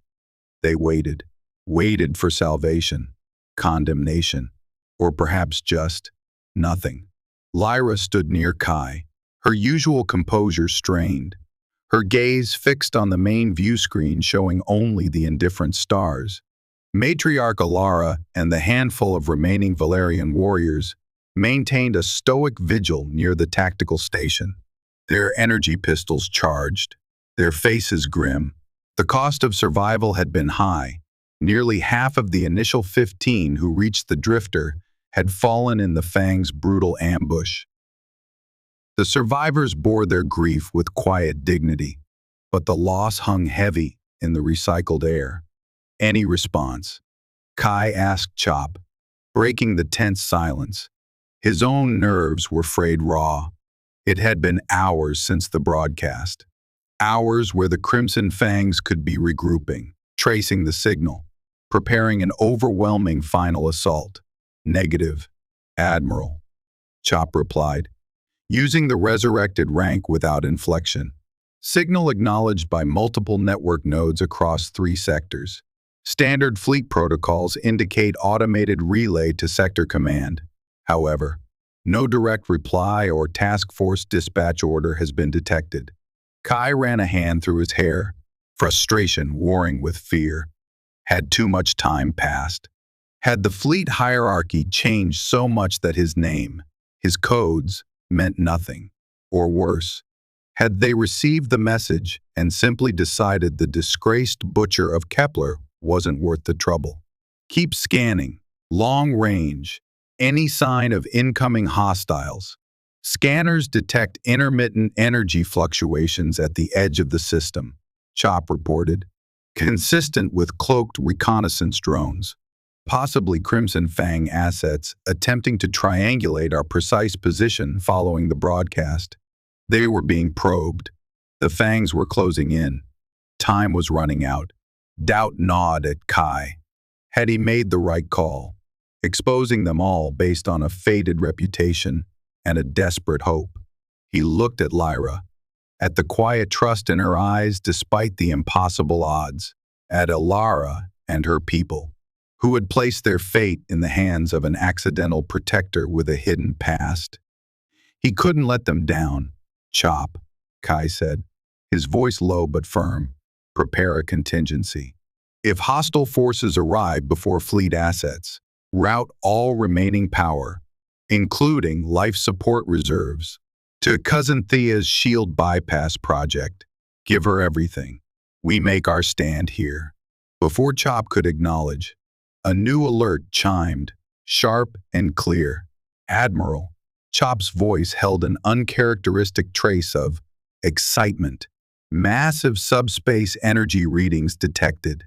they waited for salvation, condemnation, or perhaps just nothing. Lyra stood near Kai, her usual composure strained, her gaze fixed on the main view screen showing only the indifferent stars. Matriarch Alara and the handful of remaining Valerian warriors maintained a stoic vigil near the tactical station, their energy pistols charged, their faces grim. The cost of survival had been high. Nearly half of the initial 15 who reached the Drifter had fallen in the Fang's brutal ambush. The survivors bore their grief with quiet dignity, but the loss hung heavy in the recycled air. Any response? Kai asked Chop, breaking the tense silence. His own nerves were frayed raw. It had been hours since the broadcast. Hours where the Crimson Fangs could be regrouping, tracing the signal, preparing an overwhelming final assault. Negative, Admiral, Chop replied, using the resurrected rank without inflection. Signal acknowledged by multiple network nodes across 3 sectors. Standard fleet protocols indicate automated relay to sector command. However, no direct reply or task force dispatch order has been detected. Kai ran a hand through his hair, frustration warring with fear. Had too much time passed? Had the fleet hierarchy changed so much that his name, his codes, meant nothing? Or worse, had they received the message and simply decided the disgraced butcher of Kepler wasn't worth the trouble? Keep scanning, long range, any sign of incoming hostiles. Scanners detect intermittent energy fluctuations at the edge of the system, Chop reported, consistent with cloaked reconnaissance drones, possibly Crimson Fang assets attempting to triangulate our precise position following the broadcast. They were being probed. The Fangs were closing in. Time was running out. Doubt gnawed at Kai. Had he made the right call, exposing them all based on a faded reputation and a desperate hope? He looked at Lyra, at the quiet trust in her eyes despite the impossible odds, at Alara and her people, who had placed their fate in the hands of an accidental protector with a hidden past. He couldn't let them down. Chop, Kai said, his voice low but firm. Prepare a contingency. If hostile forces arrive before fleet assets, route all remaining power, including life support reserves, to Cousin Thea's shield bypass project. Give her everything. We make our stand here. Before Chop could acknowledge, a new alert chimed, sharp and clear. Admiral, Chop's voice held an uncharacteristic trace of excitement. Massive subspace energy readings detected.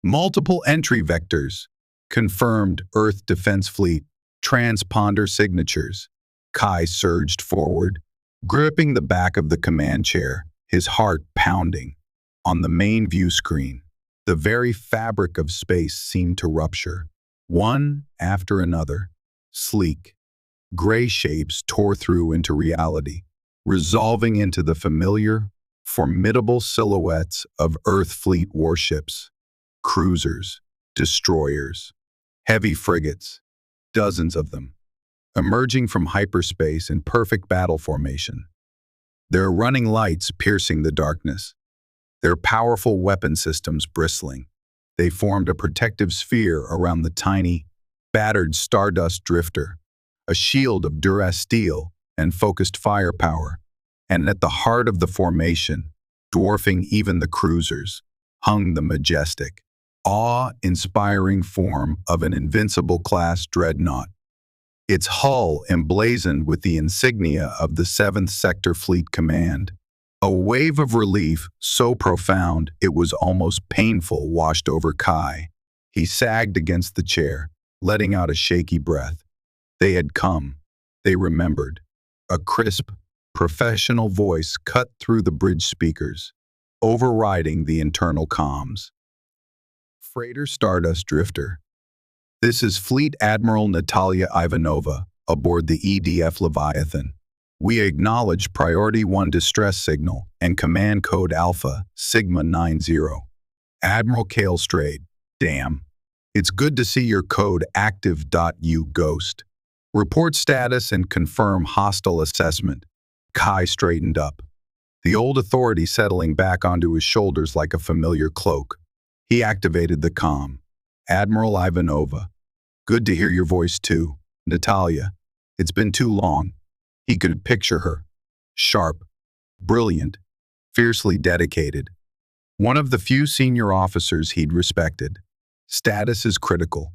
Multiple entry vectors. Confirmed Earth Defense Fleet. Transponder signatures. Kai surged forward, gripping the back of the command chair, his heart pounding. On the main view screen, the very fabric of space seemed to rupture. One after another, sleek, gray shapes tore through into reality, resolving into the familiar, formidable silhouettes of Earth fleet warships, cruisers, destroyers, heavy frigates, dozens of them, emerging from hyperspace in perfect battle formation. Their running lights piercing the darkness, their powerful weapon systems bristling. They formed a protective sphere around the tiny, battered Stardust drifter, a shield of durasteel and focused firepower. And at the heart of the formation, dwarfing even the cruisers, hung the majestic, awe-inspiring form of an invincible-class dreadnought, its hull emblazoned with the insignia of the 7th Sector Fleet Command. A wave of relief so profound it was almost painful washed over Kai. He sagged against the chair, letting out a shaky breath. They had come. They remembered. A crisp, professional voice cut through the bridge speakers, overriding the internal comms. Freighter Stardust Drifter. This is Fleet Admiral Natalia Ivanova aboard the EDF Leviathan. We acknowledge Priority 1 distress signal and command code Alpha Sigma 90. Admiral Kale Strayed. Damn. It's good to see your code active. You ghost. Report status and confirm hostile assessment. Kai straightened up, the old authority settling back onto his shoulders like a familiar cloak. He activated the comm. Admiral Ivanova. Good to hear your voice too. Natalia. It's been too long. He could picture her. Sharp, brilliant, fiercely dedicated. One of the few senior officers he'd respected. Status is critical.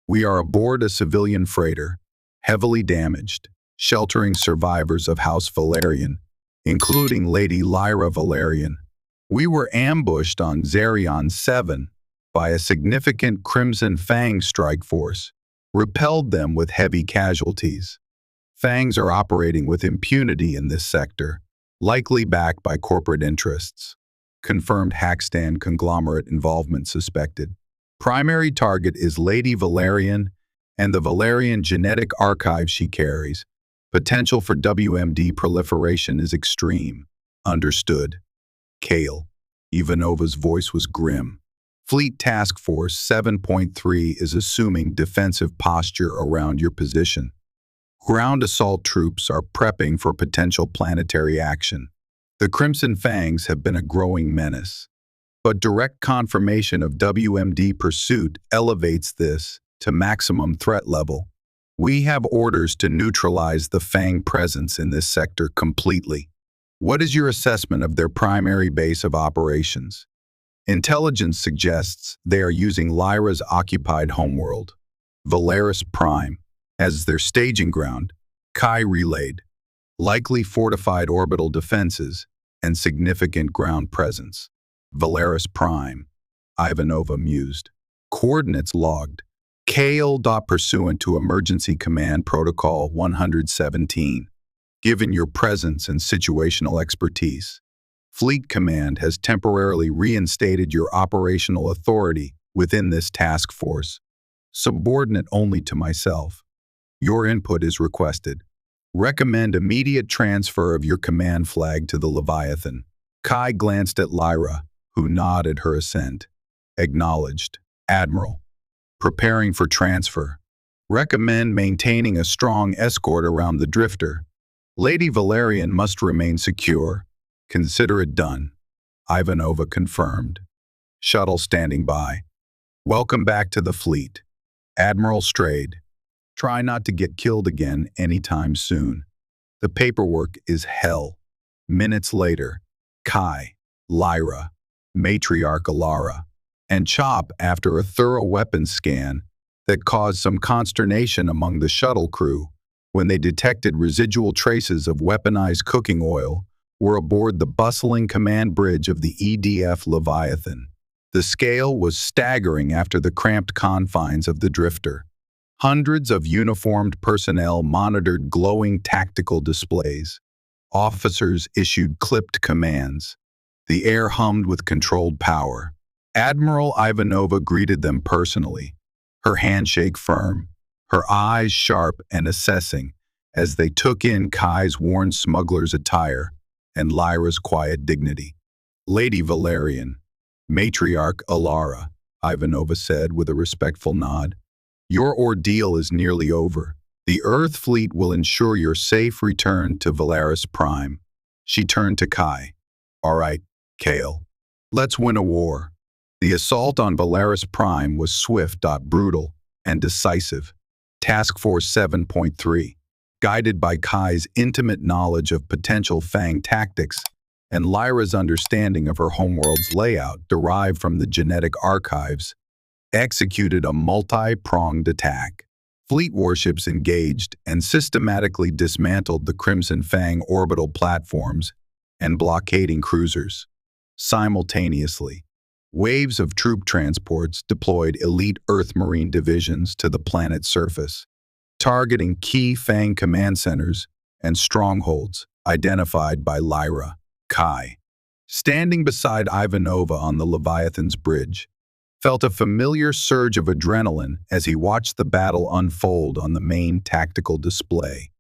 We are aboard a civilian freighter, heavily damaged, sheltering survivors of House Valerian, including Lady Lyra Valerian. We were ambushed on Zerion 7 by a significant Crimson Fang strike force, repelled them with heavy casualties. Fangs are operating with impunity in this sector, likely backed by corporate interests. Confirmed Hackstan conglomerate involvement suspected. Primary target is Lady Valerian and the Valerian genetic archive she carries. Potential for WMD proliferation is extreme. Understood. Kale. Ivanova's voice was grim. Fleet Task Force 7.3 is assuming defensive posture around your position. Ground assault troops are prepping for potential planetary action. The Crimson Fangs have been a growing menace, but direct confirmation of WMD pursuit elevates this to maximum threat level. We have orders to neutralize the Fang presence in this sector completely. What is your assessment of their primary base of operations? Intelligence suggests they are using Lyra's occupied homeworld, Valeris Prime, as their staging ground. Kai relayed. Likely fortified orbital defenses and significant ground presence. Valeris Prime, Ivanova mused. Coordinates logged. Kale. Pursuant to Emergency Command Protocol 117. Given your presence and situational expertise, Fleet Command has temporarily reinstated your operational authority within this task force, subordinate only to myself. Your input is requested. Recommend immediate transfer of your command flag to the Leviathan. Kai glanced at Lyra, who nodded her assent. Acknowledged. Admiral. Preparing for transfer. Recommend maintaining a strong escort around the drifter. Lady Valerian must remain secure. Consider it done. Ivanova confirmed. Shuttle standing by. Welcome back to the fleet. Admiral Strayed. Try not to get killed again anytime soon. The paperwork is hell. Minutes later, Kai, Lyra, Matriarch Alara, and Chop, after a thorough weapons scan that caused some consternation among the shuttle crew, when they detected residual traces of weaponized cooking oil were aboard the bustling command bridge of the EDF Leviathan. The scale was staggering after the cramped confines of the drifter. Hundreds of uniformed personnel monitored glowing tactical displays. Officers issued clipped commands. The air hummed with controlled power. Admiral Ivanova greeted them personally, her handshake firm, her eyes sharp and assessing as they took in Kai's worn smuggler's attire and Lyra's quiet dignity. "Lady Valerian, Matriarch Alara," Ivanova said with a respectful nod. "Your ordeal is nearly over. The Earth fleet will ensure your safe return to Valaris Prime." She turned to Kai. "All right, Kale. Let's win a war." The assault on Valaris Prime was swift, brutal, and decisive. Task Force 7.3, guided by Kai's intimate knowledge of potential Fang tactics and Lyra's understanding of her homeworld's layout derived from the genetic archives, executed a multi-pronged attack. Fleet warships engaged and systematically dismantled the Crimson Fang orbital platforms and blockading cruisers. Simultaneously, waves of troop transports deployed elite Earth Marine divisions to the planet's surface, targeting key Fang command centers and strongholds identified by Lyra. Kai, standing beside Ivanova on the Leviathan's bridge, felt a familiar surge of adrenaline as he watched the battle unfold on the main tactical display.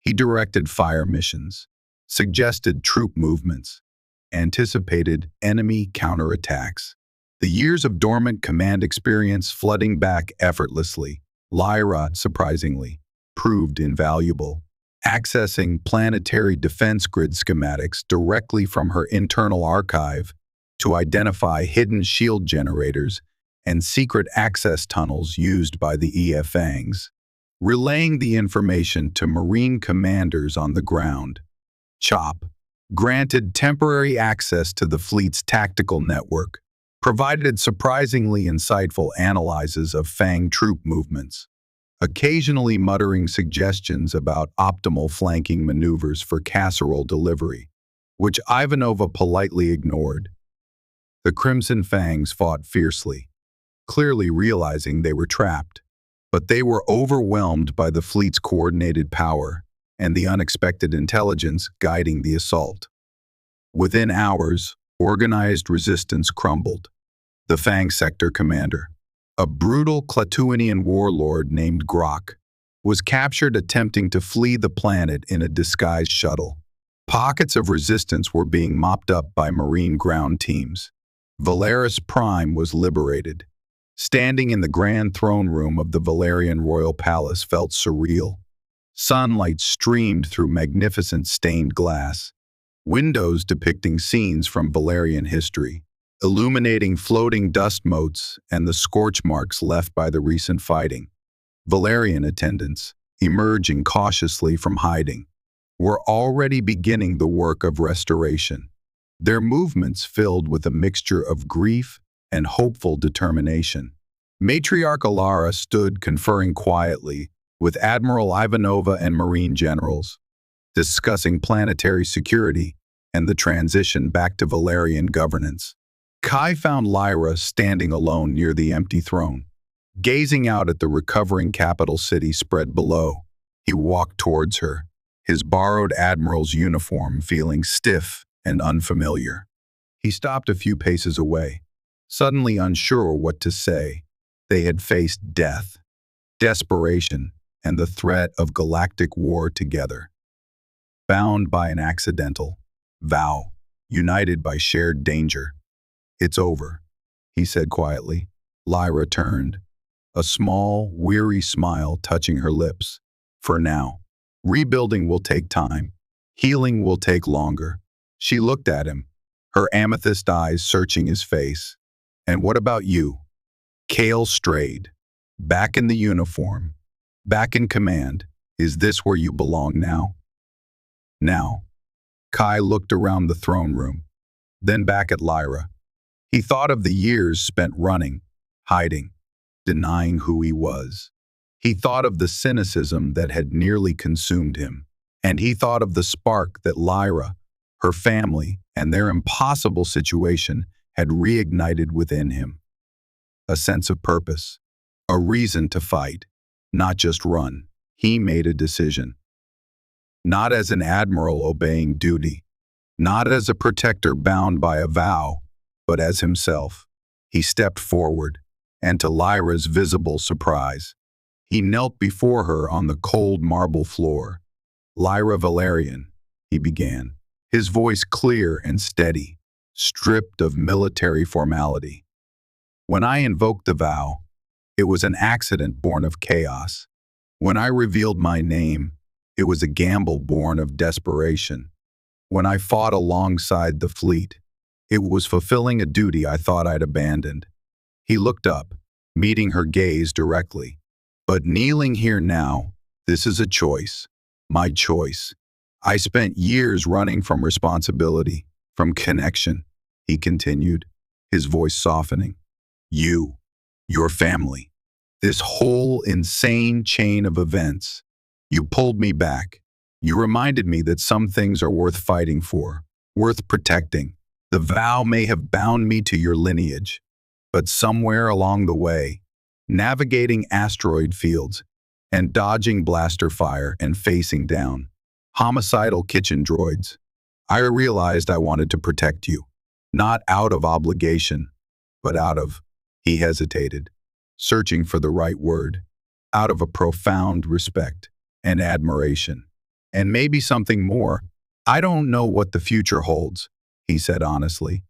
He directed fire missions, suggested troop movements, anticipated enemy counterattacks. The years of dormant command experience flooding back effortlessly, Lyra, surprisingly, proved invaluable. Accessing planetary defense grid schematics directly from her internal archive to identify hidden shield generators and secret access tunnels used by the EFANGs, relaying the information to Marine commanders on the ground. CHOP granted temporary access to the fleet's tactical network, provided surprisingly insightful analyses of Fang troop movements, occasionally muttering suggestions about optimal flanking maneuvers for casserole delivery, which Ivanova politely ignored. The Crimson Fangs fought fiercely, clearly realizing they were trapped, but they were overwhelmed by the fleet's coordinated power and the unexpected intelligence guiding the assault. Within hours, organized resistance crumbled. The Fang sector commander, a brutal Clatuanian warlord named Grok, was captured attempting to flee the planet in a disguised shuttle. Pockets of resistance were being mopped up by Marine ground teams. Valaris Prime was liberated. Standing in the grand throne room of the Valerian royal palace felt surreal. Sunlight streamed through magnificent stained glass, windows depicting scenes from Valerian history, illuminating floating dust motes and the scorch marks left by the recent fighting. Valerian attendants, emerging cautiously from hiding, were already beginning the work of restoration, their movements filled with a mixture of grief and hopeful determination. Matriarch Alara stood conferring quietly with Admiral Ivanova and Marine generals, discussing planetary security and the transition back to Valerian governance. Kai found Lyra standing alone near the empty throne, gazing out at the recovering capital city spread below. He walked towards her, his borrowed admiral's uniform feeling stiff and unfamiliar. He stopped a few paces away, suddenly unsure what to say. They had faced death, desperation, and the threat of galactic war together. Bound by an accidental vow, united by shared danger. "It's over," he said quietly. Lyra turned, a small, weary smile touching her lips. "For now. Rebuilding will take time. Healing will take longer." She looked at him, her amethyst eyes searching his face. "And what about you?" Kale strayed. "Back in the uniform. Back in command. Is this where you belong now?" "Now." Kai looked around the throne room, then back at Lyra. He thought of the years spent running, hiding, denying who he was. He thought of the cynicism that had nearly consumed him, and he thought of the spark that Lyra, her family, and their impossible situation had reignited within him. A sense of purpose, a reason to fight, not just run. He made a decision. Not as an admiral obeying duty, not as a protector bound by a vow, but as himself. He stepped forward, and to Lyra's visible surprise, he knelt before her on the cold marble floor. "Lyra Valerian," he began, his voice clear and steady, stripped of military formality. "When I invoked the vow, it was an accident born of chaos. When I revealed my name, it was a gamble born of desperation. When I fought alongside the fleet, it was fulfilling a duty I thought I'd abandoned." He looked up, meeting her gaze directly. "But kneeling here now, this is a choice. My choice. I spent years running from responsibility, from connection," he continued, his voice softening. "You, your family, this whole insane chain of events. You pulled me back. You reminded me that some things are worth fighting for, worth protecting. The vow may have bound me to your lineage, but somewhere along the way, navigating asteroid fields and dodging blaster fire and facing down homicidal kitchen droids, I realized I wanted to protect you, not out of obligation, but out of," he hesitated, searching for the right word, "out of a profound respect and admiration. And maybe something more. I don't know what the future holds," he said honestly,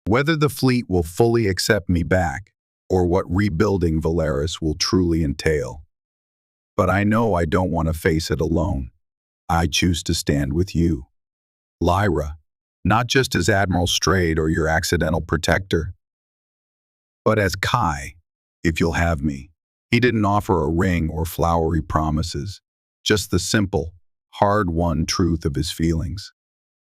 "whether the fleet will fully accept me back or what rebuilding Valeris will truly entail. But I know I don't want to face it alone. I choose to stand with you, Lyra, not just as Admiral Strayed or your accidental protector, but as Kai, if you'll have me." He didn't offer a ring or flowery promises, just the simple, hard-won truth of his feelings.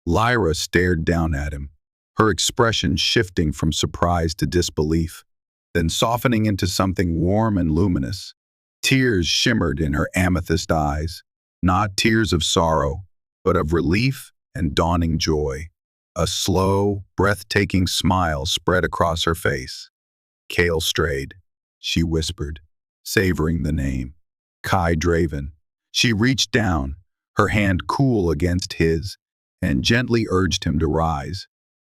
Lyra stared down at him, her expression shifting from surprise to disbelief, then softening into something warm and luminous. Tears shimmered in her amethyst eyes, not tears of sorrow, but of relief and dawning joy. A slow, breathtaking smile spread across her face. "Kale Strayed," she whispered, savoring the name. "Kai Draven." She reached down, her hand cool against his, and gently urged him to rise.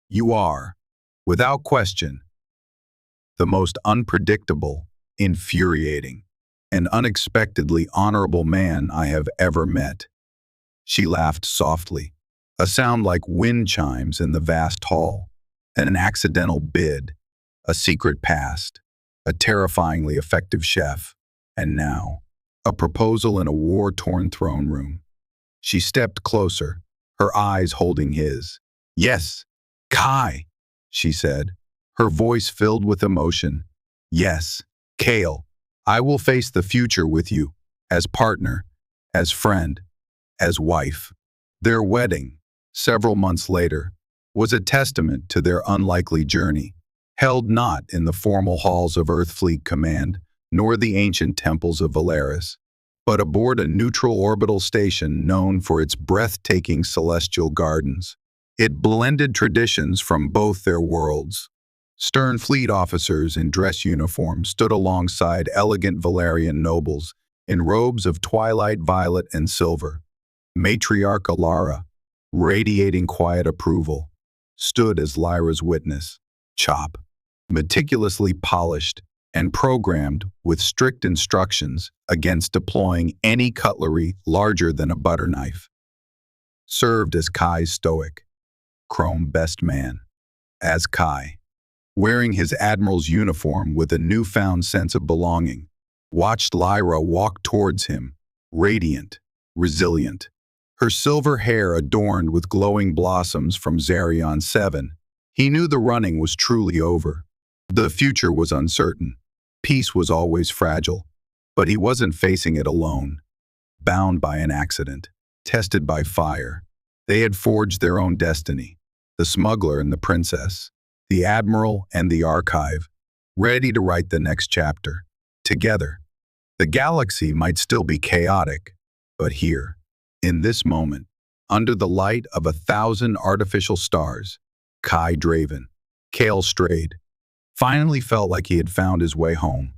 "You are, without question, the most unpredictable, infuriating, and unexpectedly honorable man I have ever met." She laughed softly, a sound like wind chimes in the vast hall, an accidental bid, a secret past, a terrifyingly effective chef, and now, a proposal in a war-torn throne room. She stepped closer, her eyes holding his. "Yes, Kai," she said, her voice filled with emotion. "Yes, Kale, I will face the future with you, as partner, as friend, as wife." Their wedding, several months later, was a testament to their unlikely journey, held not in the formal halls of Earthfleet Command, nor the ancient temples of Valeris, but aboard a neutral orbital station known for its breathtaking celestial gardens. It blended traditions from both their worlds. Stern fleet officers in dress uniforms stood alongside elegant Valerian nobles in robes of twilight violet and silver. Matriarch Alara, radiating quiet approval, stood as Lyra's witness, chop, meticulously polished and programmed with strict instructions against deploying any cutlery larger than a butter knife. Served as Kai's stoic, chrome best man, as Kai, wearing his admiral's uniform with a newfound sense of belonging, watched Lyra walk towards him, radiant, resilient, her silver hair adorned with glowing blossoms from Zarion 7. He knew the running was truly over. The future was uncertain. Peace was always fragile, but he wasn't facing it alone. Bound by an accident, tested by fire, they had forged their own destiny. The smuggler and the princess, the admiral and the archive, ready to write the next chapter, together. The galaxy might still be chaotic, but here, in this moment, under the light of 1,000 artificial stars, Kai Draven, Kale Strayed, finally felt like he had found his way home.